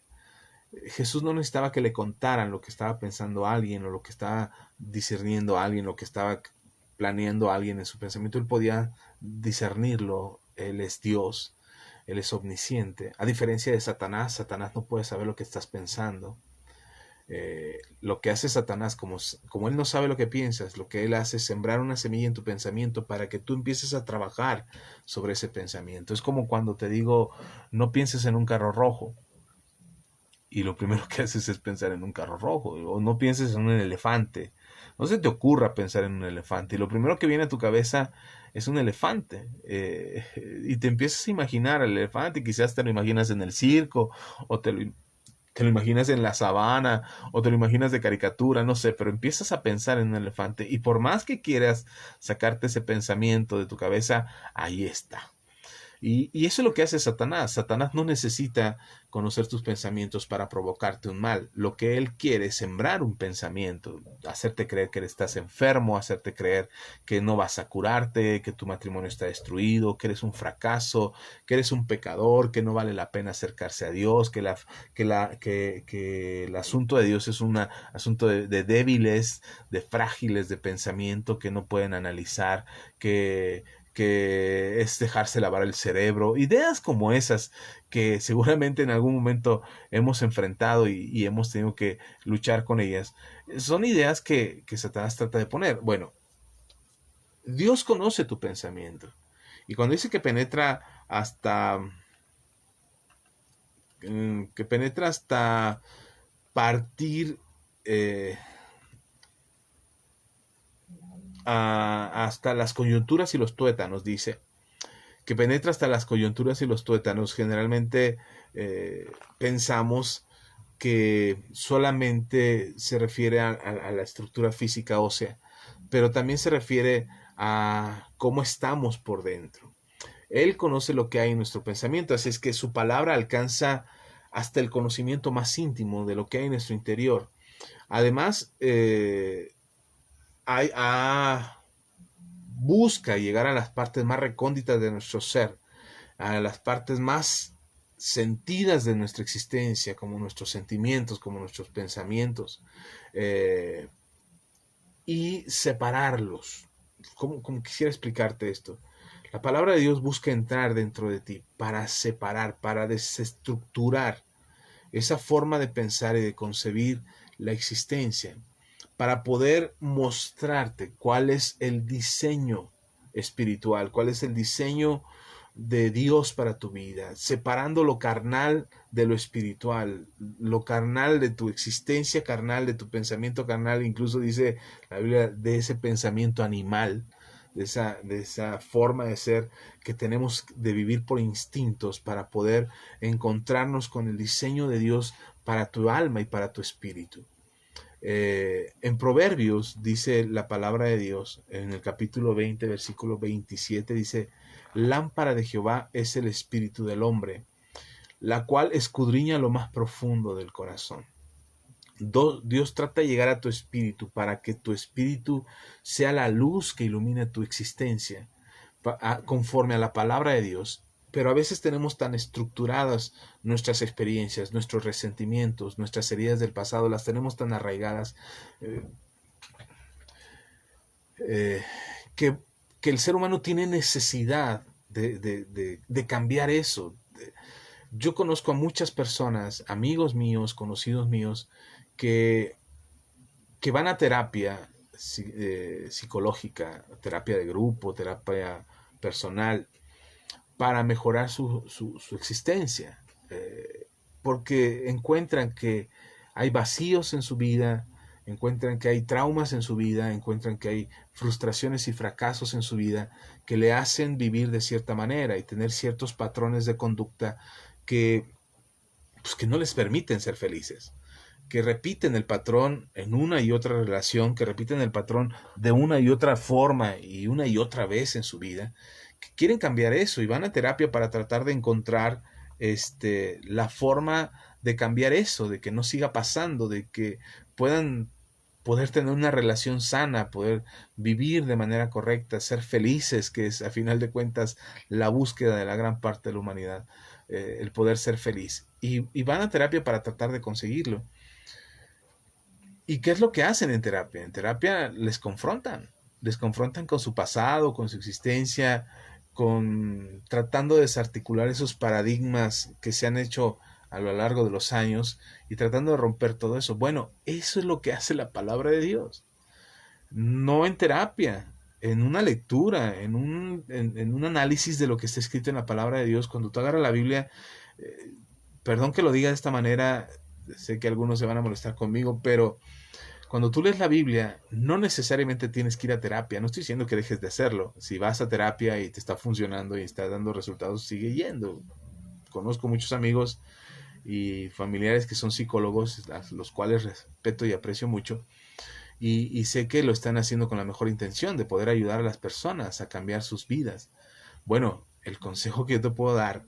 Jesús no necesitaba que le contaran lo que estaba pensando alguien o lo que estaba discerniendo alguien, lo que estaba planeando alguien en su pensamiento. Él podía discernirlo. Él es Dios. Él es omnisciente. A diferencia de Satanás, Satanás no puede saber lo que estás pensando. Lo que hace Satanás, como él no sabe lo que piensas, lo que él hace es sembrar una semilla en tu pensamiento para que tú empieces a trabajar sobre ese pensamiento. Es como cuando te digo, no pienses en un carro rojo. Y lo primero que haces es pensar en un carro rojo, o no pienses en un elefante. No se te ocurra pensar en un elefante. Y lo primero que viene a tu cabeza es un elefante. Y te empiezas a imaginar al elefante, quizás te lo imaginas en el circo, o te lo imaginas en la sabana, o te lo imaginas de caricatura, no sé, pero empiezas a pensar en un elefante. Y por más que quieras sacarte ese pensamiento de tu cabeza, ahí está. Y eso es lo que hace Satanás. Satanás no necesita conocer tus pensamientos para provocarte un mal. Lo que él quiere es sembrar un pensamiento, hacerte creer que estás enfermo, hacerte creer que no vas a curarte, que tu matrimonio está destruido, que eres un fracaso, que eres un pecador, que no vale la pena acercarse a Dios, que el asunto de Dios es un asunto de débiles, de frágiles de pensamiento que no pueden analizar, que es dejarse lavar el cerebro, ideas como esas que seguramente en algún momento hemos enfrentado y hemos tenido que luchar con ellas, son ideas que Satanás trata de poner. Bueno, Dios conoce tu pensamiento. Y cuando dice que penetra hasta partir eh, hasta las coyunturas y los tuétanos, dice, que penetra hasta las coyunturas y los tuétanos. Generalmente pensamos que solamente se refiere a la estructura física ósea, pero también se refiere a cómo estamos por dentro. Él conoce lo que hay en nuestro pensamiento, así es que su palabra alcanza hasta el conocimiento más íntimo de lo que hay en nuestro interior. Además, hay, busca llegar a las partes más recónditas de nuestro ser, a las partes más sentidas de nuestra existencia, como nuestros sentimientos, como nuestros pensamientos, eh, y separarlos. ¿Cómo quisiera explicarte esto? La palabra de Dios busca entrar dentro de ti para separar, para desestructurar esa forma de pensar y de concebir la existencia, para poder mostrarte cuál es el diseño espiritual, cuál es el diseño de Dios para tu vida, separando lo carnal de lo espiritual, lo carnal de tu existencia carnal, de tu pensamiento carnal, incluso dice la Biblia de ese pensamiento animal, de esa forma de ser que tenemos de vivir por instintos para poder encontrarnos con el diseño de Dios para tu alma y para tu espíritu. En Proverbios dice la palabra de Dios, en el capítulo 20, versículo 27, dice, lámpara de Jehová es el espíritu del hombre, la cual escudriña lo más profundo del corazón. Dios trata de llegar a tu espíritu para que tu espíritu sea la luz que ilumine tu existencia, conforme a la palabra de Dios. Pero a veces tenemos tan estructuradas nuestras experiencias, nuestros resentimientos, nuestras heridas del pasado, las tenemos tan arraigadas eh, eh, que, que, el ser humano tiene necesidad de cambiar eso. Yo conozco a muchas personas, amigos míos, conocidos míos, que, que van a terapia psicológica, terapia de grupo, terapia personal, para mejorar su existencia, porque encuentran que hay vacíos en su vida, encuentran que hay traumas en su vida, encuentran que hay frustraciones y fracasos en su vida que le hacen vivir de cierta manera y tener ciertos patrones de conducta que no les permiten ser felices, que repiten el patrón en una y otra relación, que repiten el patrón de una y otra forma y una y otra vez en su vida, que quieren cambiar eso y van a terapia para tratar de encontrar la forma de cambiar eso, de que no siga pasando, de que puedan poder tener una relación sana, poder vivir de manera correcta, ser felices, que es a final de cuentas la búsqueda de la gran parte de la humanidad, el poder ser feliz. Y van a terapia para tratar de conseguirlo. ¿Y qué es lo que hacen en terapia? En terapia les confrontan con su pasado, con su existencia, con tratando de desarticular esos paradigmas que se han hecho a lo largo de los años y tratando de romper todo eso. Bueno, eso es lo que hace la palabra de Dios. No en terapia, en una lectura, en un análisis de lo que está escrito en la palabra de Dios. Cuando tú agarras la Biblia, eh, perdón que lo diga de esta manera, sé que algunos se van a molestar conmigo, pero cuando tú lees la Biblia, no necesariamente tienes que ir a terapia. No estoy diciendo que dejes de hacerlo. Si vas a terapia y te está funcionando y está dando resultados, sigue yendo. Conozco muchos amigos y familiares que son psicólogos, a los cuales respeto y aprecio mucho. Y sé que lo están haciendo con la mejor intención de poder ayudar a las personas a cambiar sus vidas. Bueno, el consejo que yo te puedo dar,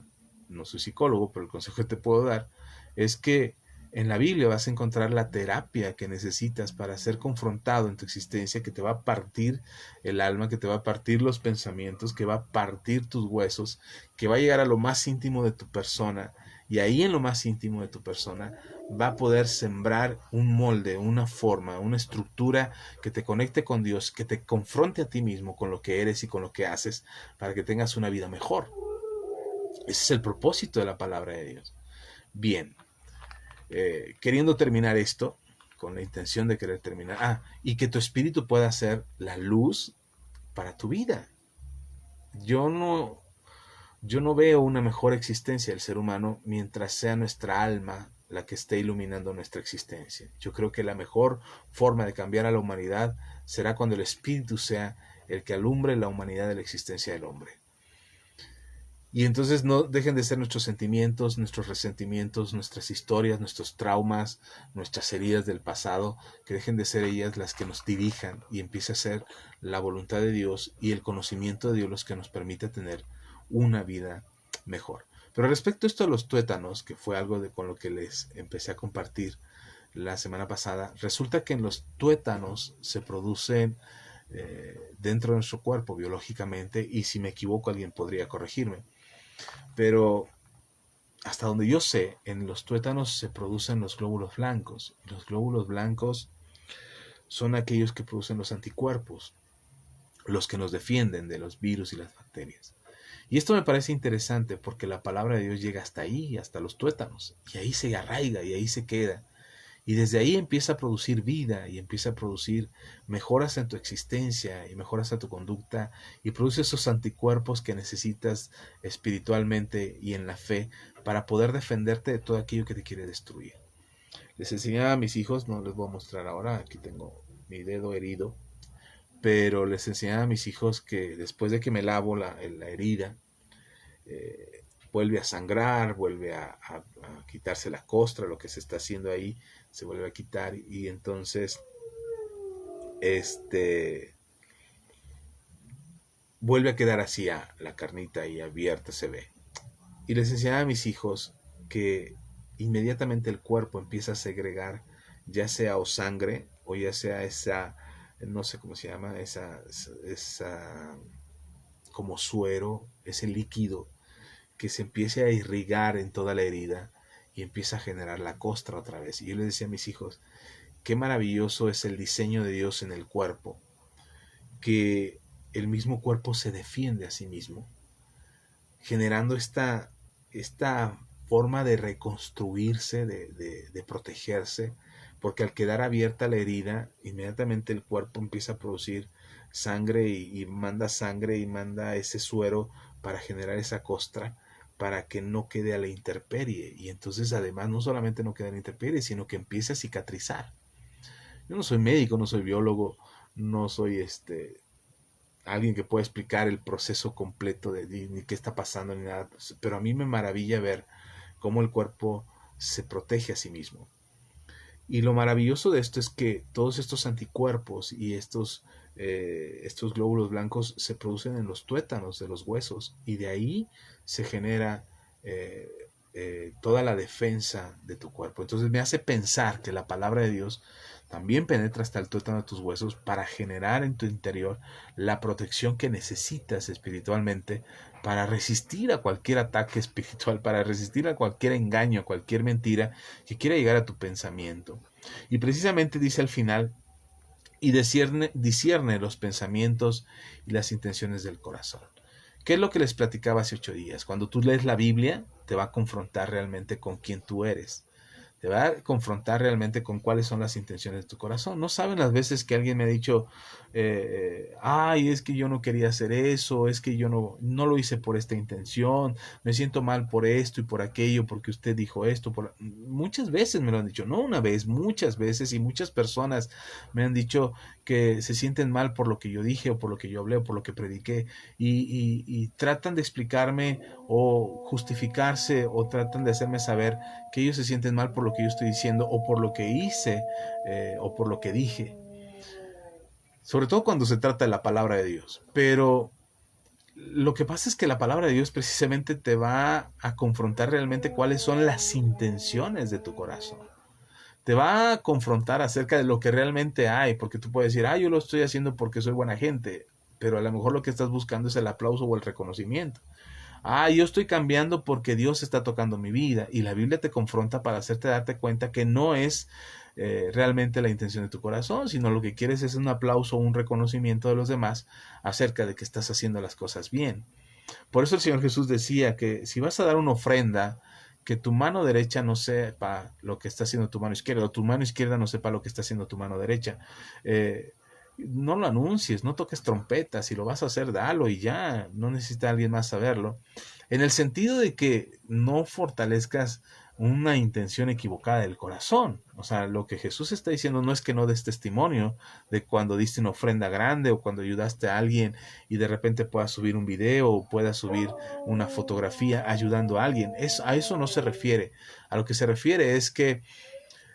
no soy psicólogo, pero el consejo que te puedo dar es que en la Biblia vas a encontrar la terapia que necesitas para ser confrontado en tu existencia, que te va a partir el alma, que te va a partir los pensamientos, que va a partir tus huesos, que va a llegar a lo más íntimo de tu persona. Y ahí en lo más íntimo de tu persona va a poder sembrar un molde, una forma, una estructura que te conecte con Dios, que te confronte a ti mismo con lo que eres y con lo que haces, para que tengas una vida mejor. Ese es el propósito de la palabra de Dios. Bien, queriendo terminar esto, con la intención de querer terminar, y que tu espíritu pueda ser la luz para tu vida. Yo no, yo no veo una mejor existencia del ser humano mientras sea nuestra alma la que esté iluminando nuestra existencia. Yo creo que la mejor forma de cambiar a la humanidad será cuando el espíritu sea el que alumbre la humanidad de la existencia del hombre. Y entonces no dejen de ser nuestros sentimientos, nuestros resentimientos, nuestras historias, nuestros traumas, nuestras heridas del pasado, que dejen de ser ellas las que nos dirijan y empiece a ser la voluntad de Dios y el conocimiento de Dios los que nos permite tener una vida mejor. Pero respecto a esto de los tuétanos, que fue algo con lo que les empecé a compartir la semana pasada, resulta que en los tuétanos se producen dentro de nuestro cuerpo biológicamente, y si me equivoco alguien podría corregirme, pero hasta donde yo sé, en los tuétanos se producen los glóbulos blancos. Y los glóbulos blancos son aquellos que producen los anticuerpos, los que nos defienden de los virus y las bacterias. Y esto me parece interesante porque la palabra de Dios llega hasta ahí, hasta los tuétanos, y ahí se arraiga y ahí se queda. Y desde ahí empieza a producir vida y empieza a producir mejoras en tu existencia y mejoras en tu conducta y produce esos anticuerpos que necesitas espiritualmente y en la fe para poder defenderte de todo aquello que te quiere destruir. Les enseñaba a mis hijos, no les voy a mostrar ahora, aquí tengo mi dedo herido, pero les enseñaba a mis hijos que después de que me lavo la herida, vuelve a sangrar, vuelve a quitarse la costra, lo que se está haciendo ahí, se vuelve a quitar y entonces vuelve a quedar así la carnita ahí abierta, se ve. Y les enseñaba a mis hijos que inmediatamente el cuerpo empieza a segregar, ya sea o sangre o ya sea esa, no sé cómo se llama, esa como suero, ese líquido que se empiece a irrigar en toda la herida y empieza a generar la costra otra vez. Y yo les decía a mis hijos, qué maravilloso es el diseño de Dios en el cuerpo, que el mismo cuerpo se defiende a sí mismo, generando esta forma de reconstruirse, de protegerse, porque al quedar abierta la herida, inmediatamente el cuerpo empieza a producir sangre y manda sangre y manda ese suero para generar esa costra, para que no quede a la intemperie. Y entonces además no solamente no quede a la intemperie, sino que empiece a cicatrizar. Yo no soy médico, no soy biólogo, no soy alguien que pueda explicar el proceso completo ni qué está pasando ni nada, pero a mí me maravilla ver cómo el cuerpo se protege a sí mismo. Y lo maravilloso de esto es que todos estos anticuerpos y estos glóbulos blancos se producen en los tuétanos de los huesos y de ahí se genera toda la defensa de tu cuerpo. Entonces me hace pensar que la palabra de Dios también penetra hasta el tuétano de tus huesos para generar en tu interior la protección que necesitas espiritualmente para resistir a cualquier ataque espiritual, para resistir a cualquier engaño, a cualquier mentira que quiera llegar a tu pensamiento. Y precisamente dice al final, y discierne los pensamientos y las intenciones del corazón. ¿Qué es lo que les platicaba hace 8 días? Cuando tú lees la Biblia, te va a confrontar realmente con quién tú eres. Te va a confrontar realmente con cuáles son las intenciones de tu corazón. No saben las veces que alguien me ha dicho, ay, es que yo no quería hacer eso, es que yo no lo hice por esta intención, me siento mal por esto y por aquello, porque usted dijo esto. Muchas veces me lo han dicho, no una vez, muchas veces, y muchas personas me han dicho que se sienten mal por lo que yo dije o por lo que yo hablé o por lo que prediqué y tratan de explicarme o justificarse o tratan de hacerme saber que ellos se sienten mal por lo que yo estoy diciendo o por lo que hice o por lo que dije, sobre todo cuando se trata de la palabra de Dios. Pero Lo que pasa es que la palabra de Dios precisamente te va a confrontar realmente cuáles son las intenciones de tu corazón. Te va a confrontar acerca de lo que realmente hay, porque tú puedes decir, yo lo estoy haciendo porque soy buena gente, pero a lo mejor lo que estás buscando es el aplauso o el reconocimiento. Yo estoy cambiando porque Dios está tocando mi vida, y la Biblia te confronta para hacerte darte cuenta que no es realmente la intención de tu corazón, sino lo que quieres es un aplauso o un reconocimiento de los demás acerca de que estás haciendo las cosas bien. Por eso el Señor Jesús decía que si vas a dar una ofrenda, que tu mano derecha no sepa lo que está haciendo tu mano izquierda, o tu mano izquierda no sepa lo que está haciendo tu mano derecha. No lo anuncies, no toques trompetas, si lo vas a hacer, dalo y ya, no necesita alguien más saberlo. En el sentido de que no fortalezcas una intención equivocada del corazón. O sea, lo que Jesús está diciendo no es que no des testimonio de cuando diste una ofrenda grande o cuando ayudaste a alguien y de repente puedas subir un video o puedas subir una fotografía ayudando a alguien. A eso no se refiere. A lo que se refiere es que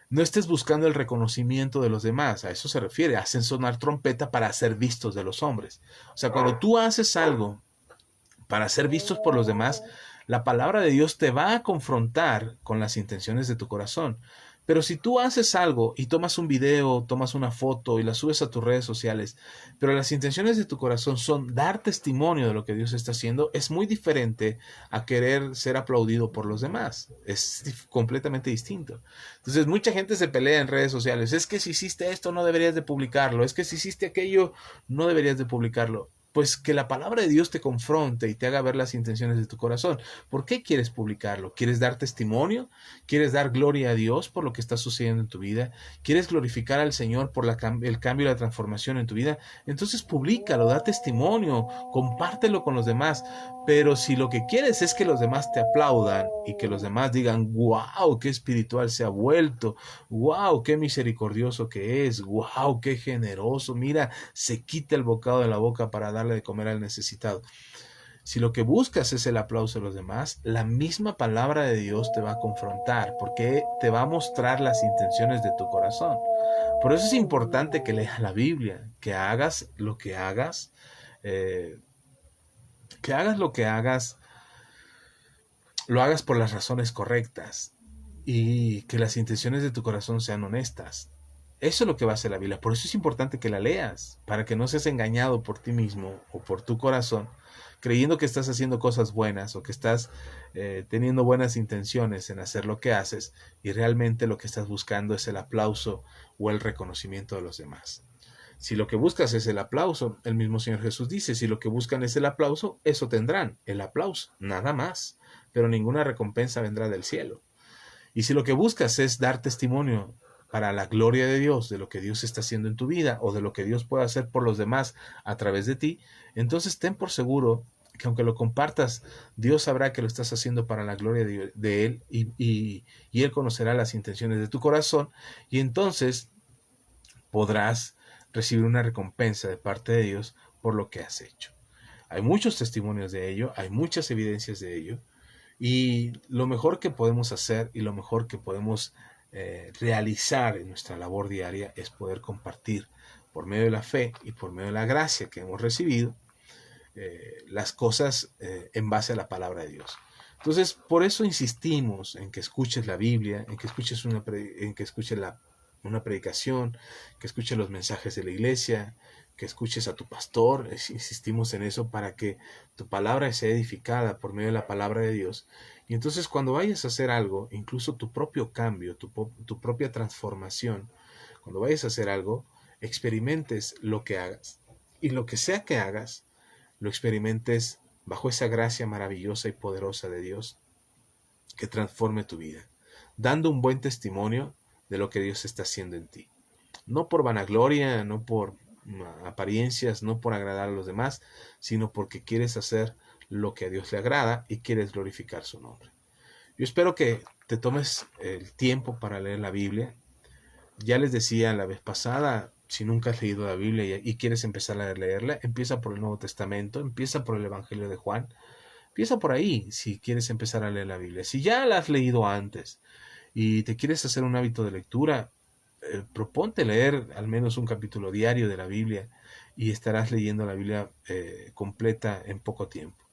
no estés buscando el reconocimiento de los demás. A eso se refiere. Hacen sonar trompeta para ser vistos de los hombres. O sea, cuando tú haces algo para ser vistos por los demás, la palabra de Dios te va a confrontar con las intenciones de tu corazón. Pero si tú haces algo y tomas un video, tomas una foto y la subes a tus redes sociales, pero las intenciones de tu corazón son dar testimonio de lo que Dios está haciendo, es muy diferente a querer ser aplaudido por los demás. Es completamente distinto. Entonces, mucha gente se pelea en redes sociales. Es que si hiciste esto no deberías de publicarlo. Es que si hiciste aquello no deberías de publicarlo. Pues que la palabra de Dios te confronte y te haga ver las intenciones de tu corazón. ¿Por qué quieres publicarlo? ¿Quieres dar testimonio? ¿Quieres dar gloria a Dios por lo que está sucediendo en tu vida? ¿Quieres glorificar al Señor por el cambio y la transformación en tu vida? Entonces públicalo, da testimonio, compártelo con los demás. Pero si lo que quieres es que los demás te aplaudan y que los demás digan, wow, qué espiritual se ha vuelto, wow, qué misericordioso que es, wow, qué generoso, mira, se quita el bocado de la boca para darle de comer al necesitado. Si lo que buscas es el aplauso de los demás, la misma palabra de Dios te va a confrontar, porque te va a mostrar las intenciones de tu corazón. Por eso es importante que leas la Biblia, que hagas lo eh, que hagas lo que hagas, lo hagas por las razones correctas y que las intenciones de tu corazón sean honestas. Eso es lo que va a hacer la Biblia. Por eso es importante que la leas, para que no seas engañado por ti mismo o por tu corazón, creyendo que estás haciendo cosas buenas o que estás teniendo buenas intenciones en hacer lo que haces y realmente lo que estás buscando es el aplauso o el reconocimiento de los demás. Si lo que buscas es el aplauso, el mismo Señor Jesús dice, si lo que buscan es el aplauso, eso tendrán, el aplauso, nada más, pero ninguna recompensa vendrá del cielo. Y si lo que buscas es dar testimonio para la gloria de Dios, de lo que Dios está haciendo en tu vida o de lo que Dios puede hacer por los demás a través de ti, entonces ten por seguro que aunque lo compartas, Dios sabrá que lo estás haciendo para la gloria de Él y Él conocerá las intenciones de tu corazón y entonces podrás recibir una recompensa de parte de Dios por lo que has hecho. Hay muchos testimonios de ello, hay muchas evidencias de ello, y lo mejor que podemos hacer y lo mejor que podemos realizar en nuestra labor diaria es poder compartir por medio de la fe y por medio de la gracia que hemos recibido las cosas en base a la palabra de Dios. Entonces, por eso insistimos en que escuches la Biblia, en que escuches una predicación, que escuches los mensajes de la iglesia, que escuches a tu pastor. Insistimos en eso para que tu palabra sea edificada por medio de la palabra de Dios. Y entonces cuando vayas a hacer algo, incluso tu propio cambio, tu propia transformación, cuando vayas a hacer algo, experimentes lo que hagas. Y lo que sea que hagas, lo experimentes bajo esa gracia maravillosa y poderosa de Dios que transforme tu vida, dando un buen testimonio de lo que Dios está haciendo en ti. No por vanagloria, no por apariencias, no por agradar a los demás, sino porque quieres hacer lo que a Dios le agrada y quieres glorificar su nombre. Yo espero que te tomes el tiempo para leer la Biblia. Ya les decía la vez pasada, si nunca has leído la Biblia y quieres empezar a leerla, empieza por el Nuevo Testamento, empieza por el Evangelio de Juan, empieza por ahí si quieres empezar a leer la Biblia. Si ya la has leído antes y te quieres hacer un hábito de lectura, proponte leer al menos un capítulo diario de la Biblia y estarás leyendo la Biblia completa en poco tiempo.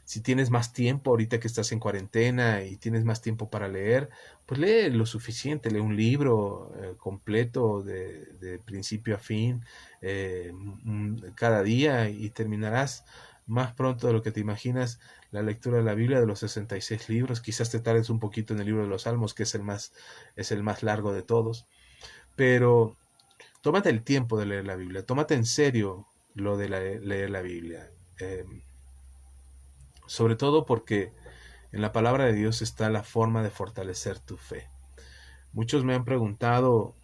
Si tienes más tiempo, ahorita que estás en cuarentena y tienes más tiempo para leer, pues lee lo suficiente, lee un libro completo de principio a fin cada día y terminarás más pronto de lo que te imaginas la lectura de la Biblia de los 66 libros. Quizás te tardes un poquito en el libro de los Salmos, que es el más largo de todos, pero tómate el tiempo de leer la Biblia, tómate en serio lo de leer la Biblia. Sobre todo porque en la palabra de Dios está la forma de fortalecer tu fe. Muchos me han preguntado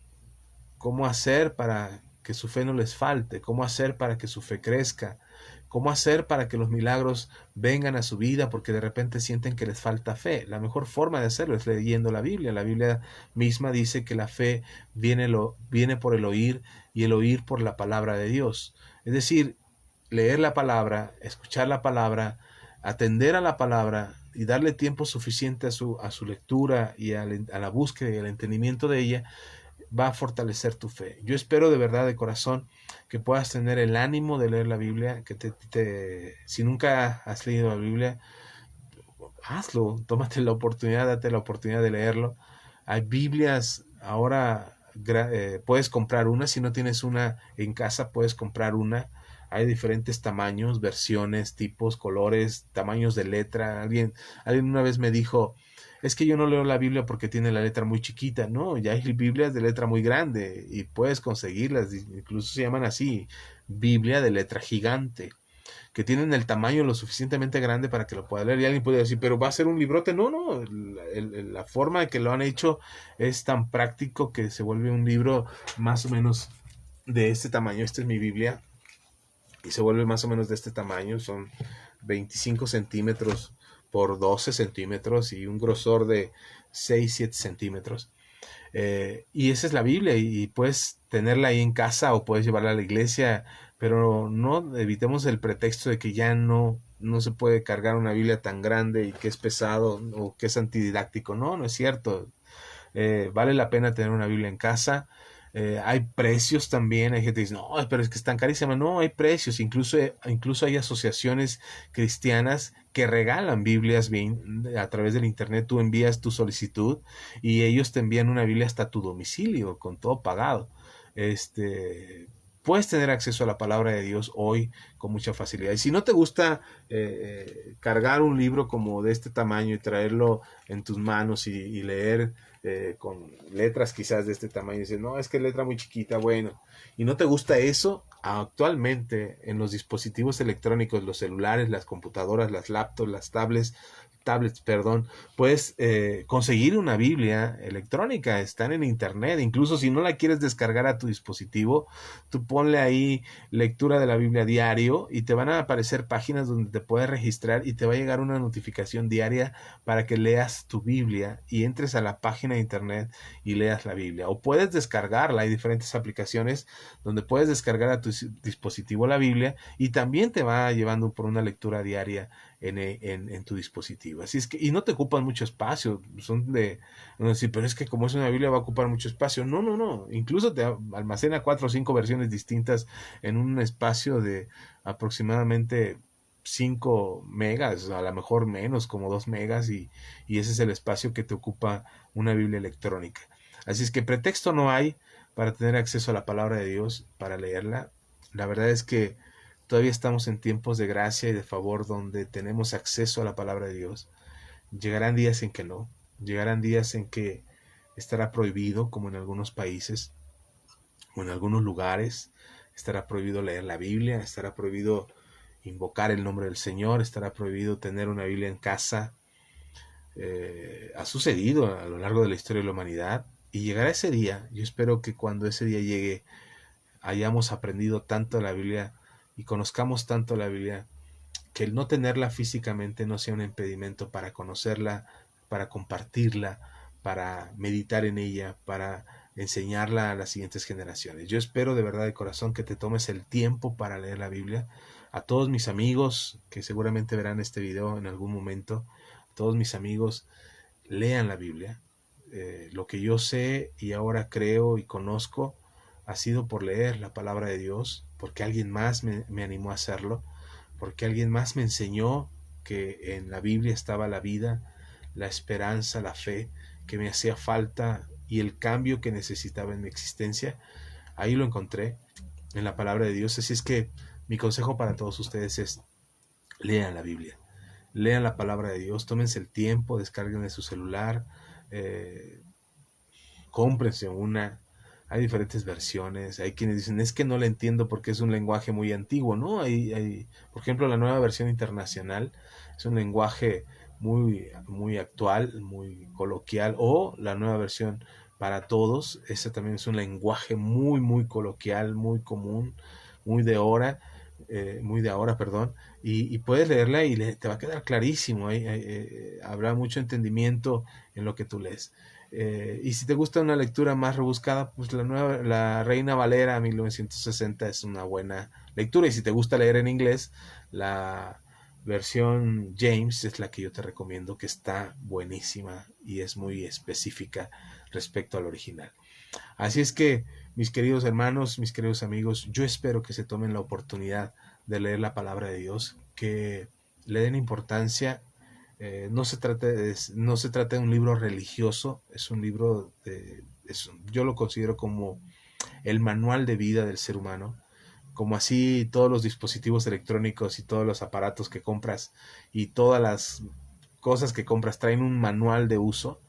cómo hacer para que su fe no les falte, cómo hacer para que su fe crezca, cómo hacer para que los milagros vengan a su vida porque de repente sienten que les falta fe. La mejor forma de hacerlo es leyendo la Biblia. La Biblia misma dice que la fe viene por el oír y el oír por la palabra de Dios. Es decir, leer la palabra, escuchar la palabra, atender a la palabra y darle tiempo suficiente a su lectura y a la búsqueda y al entendimiento de ella, va a fortalecer tu fe. Yo espero de verdad, de corazón, que puedas tener el ánimo de leer la Biblia, si nunca has leído la Biblia, hazlo, tómate la oportunidad, date la oportunidad de leerlo. Hay Biblias ahora, puedes comprar una, si no tienes una en casa, puedes comprar una. Hay diferentes tamaños, versiones, tipos, colores, tamaños de letra. Alguien una vez me dijo, es que yo no leo la Biblia porque tiene la letra muy chiquita. No, ya hay Biblias de letra muy grande y puedes conseguirlas, incluso se llaman así, Biblia de letra gigante, que tienen el tamaño lo suficientemente grande para que lo pueda leer. Y alguien puede decir, pero va a ser un librote. No, no, la forma en que lo han hecho es tan práctico que se vuelve un libro más o menos de este tamaño. Esta es mi Biblia y se vuelve más o menos de este tamaño. Son 25 centímetros por 12 centímetros y un grosor de 6, 7 centímetros. Y esa es la Biblia y puedes tenerla ahí en casa o puedes llevarla a la iglesia, pero no evitemos el pretexto de que ya no se puede cargar una Biblia tan grande y que es pesado o que es antididáctico. No, no es cierto. Vale la pena tener una Biblia en casa. Hay precios también, hay gente que dice, no, pero es que están carísimas. No, hay precios, incluso hay asociaciones cristianas que regalan Biblias bien, a través del internet. Tú envías tu solicitud y ellos te envían una Biblia hasta tu domicilio, con todo pagado. Puedes tener acceso a la palabra de Dios hoy con mucha facilidad. Y si no te gusta cargar un libro como de este tamaño y traerlo en tus manos y leer con letras quizás de este tamaño, y dices, no, es que letra muy chiquita, bueno, y no te gusta eso, actualmente en los dispositivos electrónicos, los celulares, las computadoras, las laptops, las tablets, perdón, puedes conseguir una Biblia electrónica, están en internet, incluso si no la quieres descargar a tu dispositivo, tú ponle ahí lectura de la Biblia diario y te van a aparecer páginas donde te puedes registrar y te va a llegar una notificación diaria para que leas tu Biblia y entres a la página de internet y leas la Biblia. O puedes descargarla, hay diferentes aplicaciones donde puedes descargar a tu dispositivo la Biblia y también te va llevando por una lectura diaria en tu dispositivo. Así es que, y no te ocupan mucho espacio, son de, no decir, pero es que como es una Biblia va a ocupar mucho espacio. No, no, no, incluso te almacena 4 o 5 versiones distintas en un espacio de aproximadamente 5 megas, a lo mejor menos, como 2 megas, y ese es el espacio que te ocupa una Biblia electrónica. Así es que pretexto no hay para tener acceso a la palabra de Dios, para leerla. La verdad es que todavía estamos en tiempos de gracia y de favor donde tenemos acceso a la palabra de Dios. Llegarán días en que no, llegarán días en que estará prohibido, como en algunos países o en algunos lugares, estará prohibido leer la Biblia, estará prohibido invocar el nombre del Señor, estará prohibido tener una Biblia en casa. Ha sucedido a lo largo de la historia de la humanidad y llegará ese día. Yo espero que cuando ese día llegue hayamos aprendido tanto la Biblia y conozcamos tanto la Biblia que el no tenerla físicamente no sea un impedimento para conocerla, para compartirla, para meditar en ella, para enseñarla a las siguientes generaciones. Yo espero de verdad de corazón que te tomes el tiempo para leer la Biblia. A todos mis amigos que seguramente verán este video en algún momento, a todos mis amigos, lean la Biblia. Lo que yo sé y ahora creo y conozco, ha sido por leer la palabra de Dios, porque alguien más me animó a hacerlo, porque alguien más me enseñó que en la Biblia estaba la vida, la esperanza, la fe, que me hacía falta y el cambio que necesitaba en mi existencia. Ahí lo encontré en la palabra de Dios. Así es que mi consejo para todos ustedes es: lean la Biblia, lean la palabra de Dios, tómense el tiempo, descarguen de su celular, eh, cómprense una. Hay diferentes versiones. Hay quienes dicen, es que no la entiendo porque es un lenguaje muy antiguo, ¿no? Por ejemplo, la nueva versión internacional es un lenguaje muy actual, muy coloquial. O la nueva versión para todos, ese también es un lenguaje muy coloquial, muy común, muy de ahora, perdón. Y puedes leerla y te va a quedar clarísimo. Habrá mucho entendimiento en lo que tú lees. Y si te gusta una lectura más rebuscada, pues la Reina Valera 1960 es una buena lectura. Y si te gusta leer en inglés, la versión James es la que yo te recomiendo, que está buenísima y es muy específica respecto al original. Así es que, mis queridos hermanos, mis queridos amigos, yo espero que se tomen la oportunidad de leer la palabra de Dios, que le den importancia. No se trata de un libro religioso, es un libro yo lo considero como el manual de vida del ser humano, como así todos los dispositivos electrónicos y todos los aparatos que compras y todas las cosas que compras traen un manual de uso.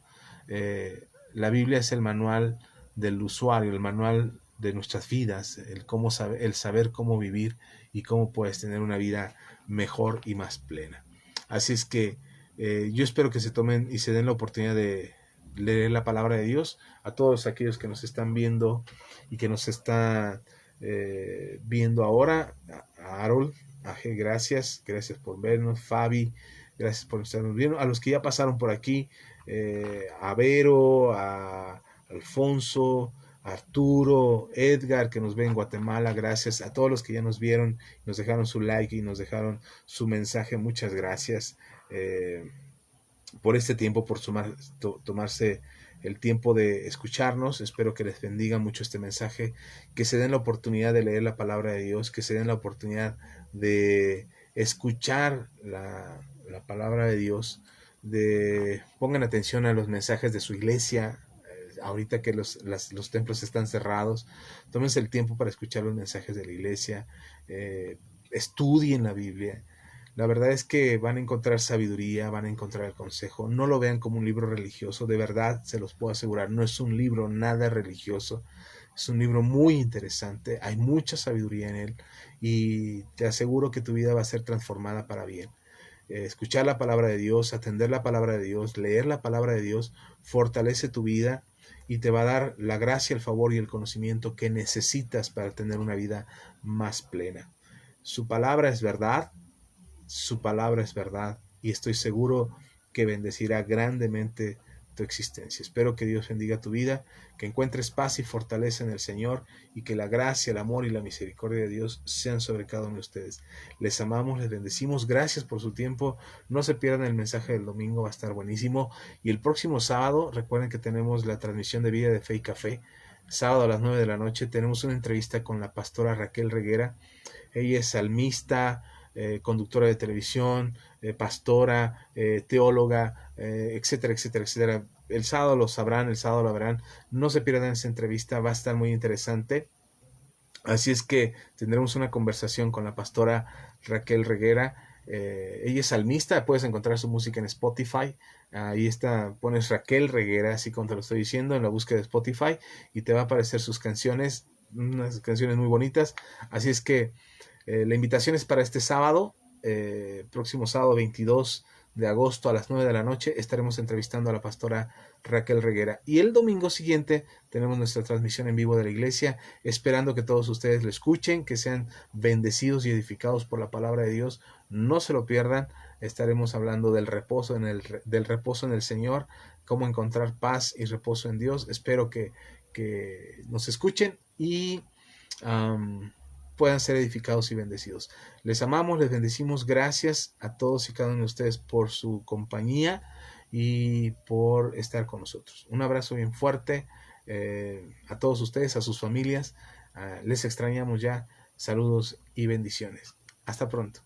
La Biblia es el manual del usuario, el manual de nuestras vidas, el saber cómo vivir y cómo puedes tener una vida mejor y más plena. Así es que yo espero que se tomen y se den la oportunidad de leer la palabra de Dios. A todos aquellos que nos están viendo y que nos están viendo ahora, a Harold, gracias por vernos, Fabi, gracias por estarnos viendo, a los que ya pasaron por aquí, a Vero, a Alfonso, a Arturo, Edgar, que nos ve en Guatemala, gracias a todos los que ya nos vieron, nos dejaron su like y nos dejaron su mensaje, muchas gracias por este tiempo, por tomarse el tiempo de escucharnos. Espero que les bendiga mucho este mensaje, que se den la oportunidad de leer la palabra de Dios, que se den la oportunidad de escuchar la palabra de Dios, pongan atención a los mensajes de su iglesia. Ahorita que los templos están cerrados, tómense el tiempo para escuchar los mensajes de la iglesia, estudien la Biblia. La verdad es que van a encontrar sabiduría, van a encontrar el consejo. No lo vean como un libro religioso, de verdad se los puedo asegurar, no es un libro nada religioso, es un libro muy interesante, hay mucha sabiduría en él y te aseguro que tu vida va a ser transformada para bien. Escuchar la palabra de Dios, atender la palabra de Dios, leer la palabra de Dios, fortalece tu vida y te va a dar la gracia, el favor y el conocimiento que necesitas para tener una vida más plena. Su palabra es verdad, su palabra es verdad y estoy seguro que bendecirá grandemente tu existencia. Espero que Dios bendiga tu vida, que encuentres paz y fortaleza en el Señor y que la gracia, el amor y la misericordia de Dios sean sobre cada uno de ustedes. Les amamos, les bendecimos, gracias por su tiempo. No se pierdan el mensaje del domingo, va a estar buenísimo. Y el próximo sábado, recuerden que tenemos la transmisión de Vida de Fe y Café. Sábado a las 9 de la noche tenemos una entrevista con la pastora Raquel Reguera. Ella es salmista, conductora de televisión, pastora, teóloga, etcétera, etcétera, etcétera. El sábado lo sabrán, el sábado lo verán. No se pierdan esa entrevista, va a estar muy interesante. Así es que tendremos una conversación con la pastora Raquel Reguera. Ella es salmista, puedes encontrar su música en Spotify. Ahí está, pones Raquel Reguera, así como te lo estoy diciendo, en la búsqueda de Spotify y te va a aparecer sus canciones, unas canciones muy bonitas. Así es que la invitación es para este sábado, próximo sábado 22 de agosto a las 9 de la noche. Estaremos entrevistando a la pastora Raquel Reguera. Y el domingo siguiente tenemos nuestra transmisión en vivo de la iglesia, esperando que todos ustedes lo escuchen, que sean bendecidos y edificados por la palabra de Dios. No se lo pierdan. Estaremos hablando del reposo del reposo en el Señor, cómo encontrar paz y reposo en Dios. Espero que nos escuchen y puedan ser edificados y bendecidos. Les amamos, les bendecimos. Gracias a todos y cada uno de ustedes por su compañía y por estar con nosotros. Un abrazo bien fuerte. a todos ustedes, a sus familias. Les extrañamos ya. Saludos y bendiciones. Hasta pronto.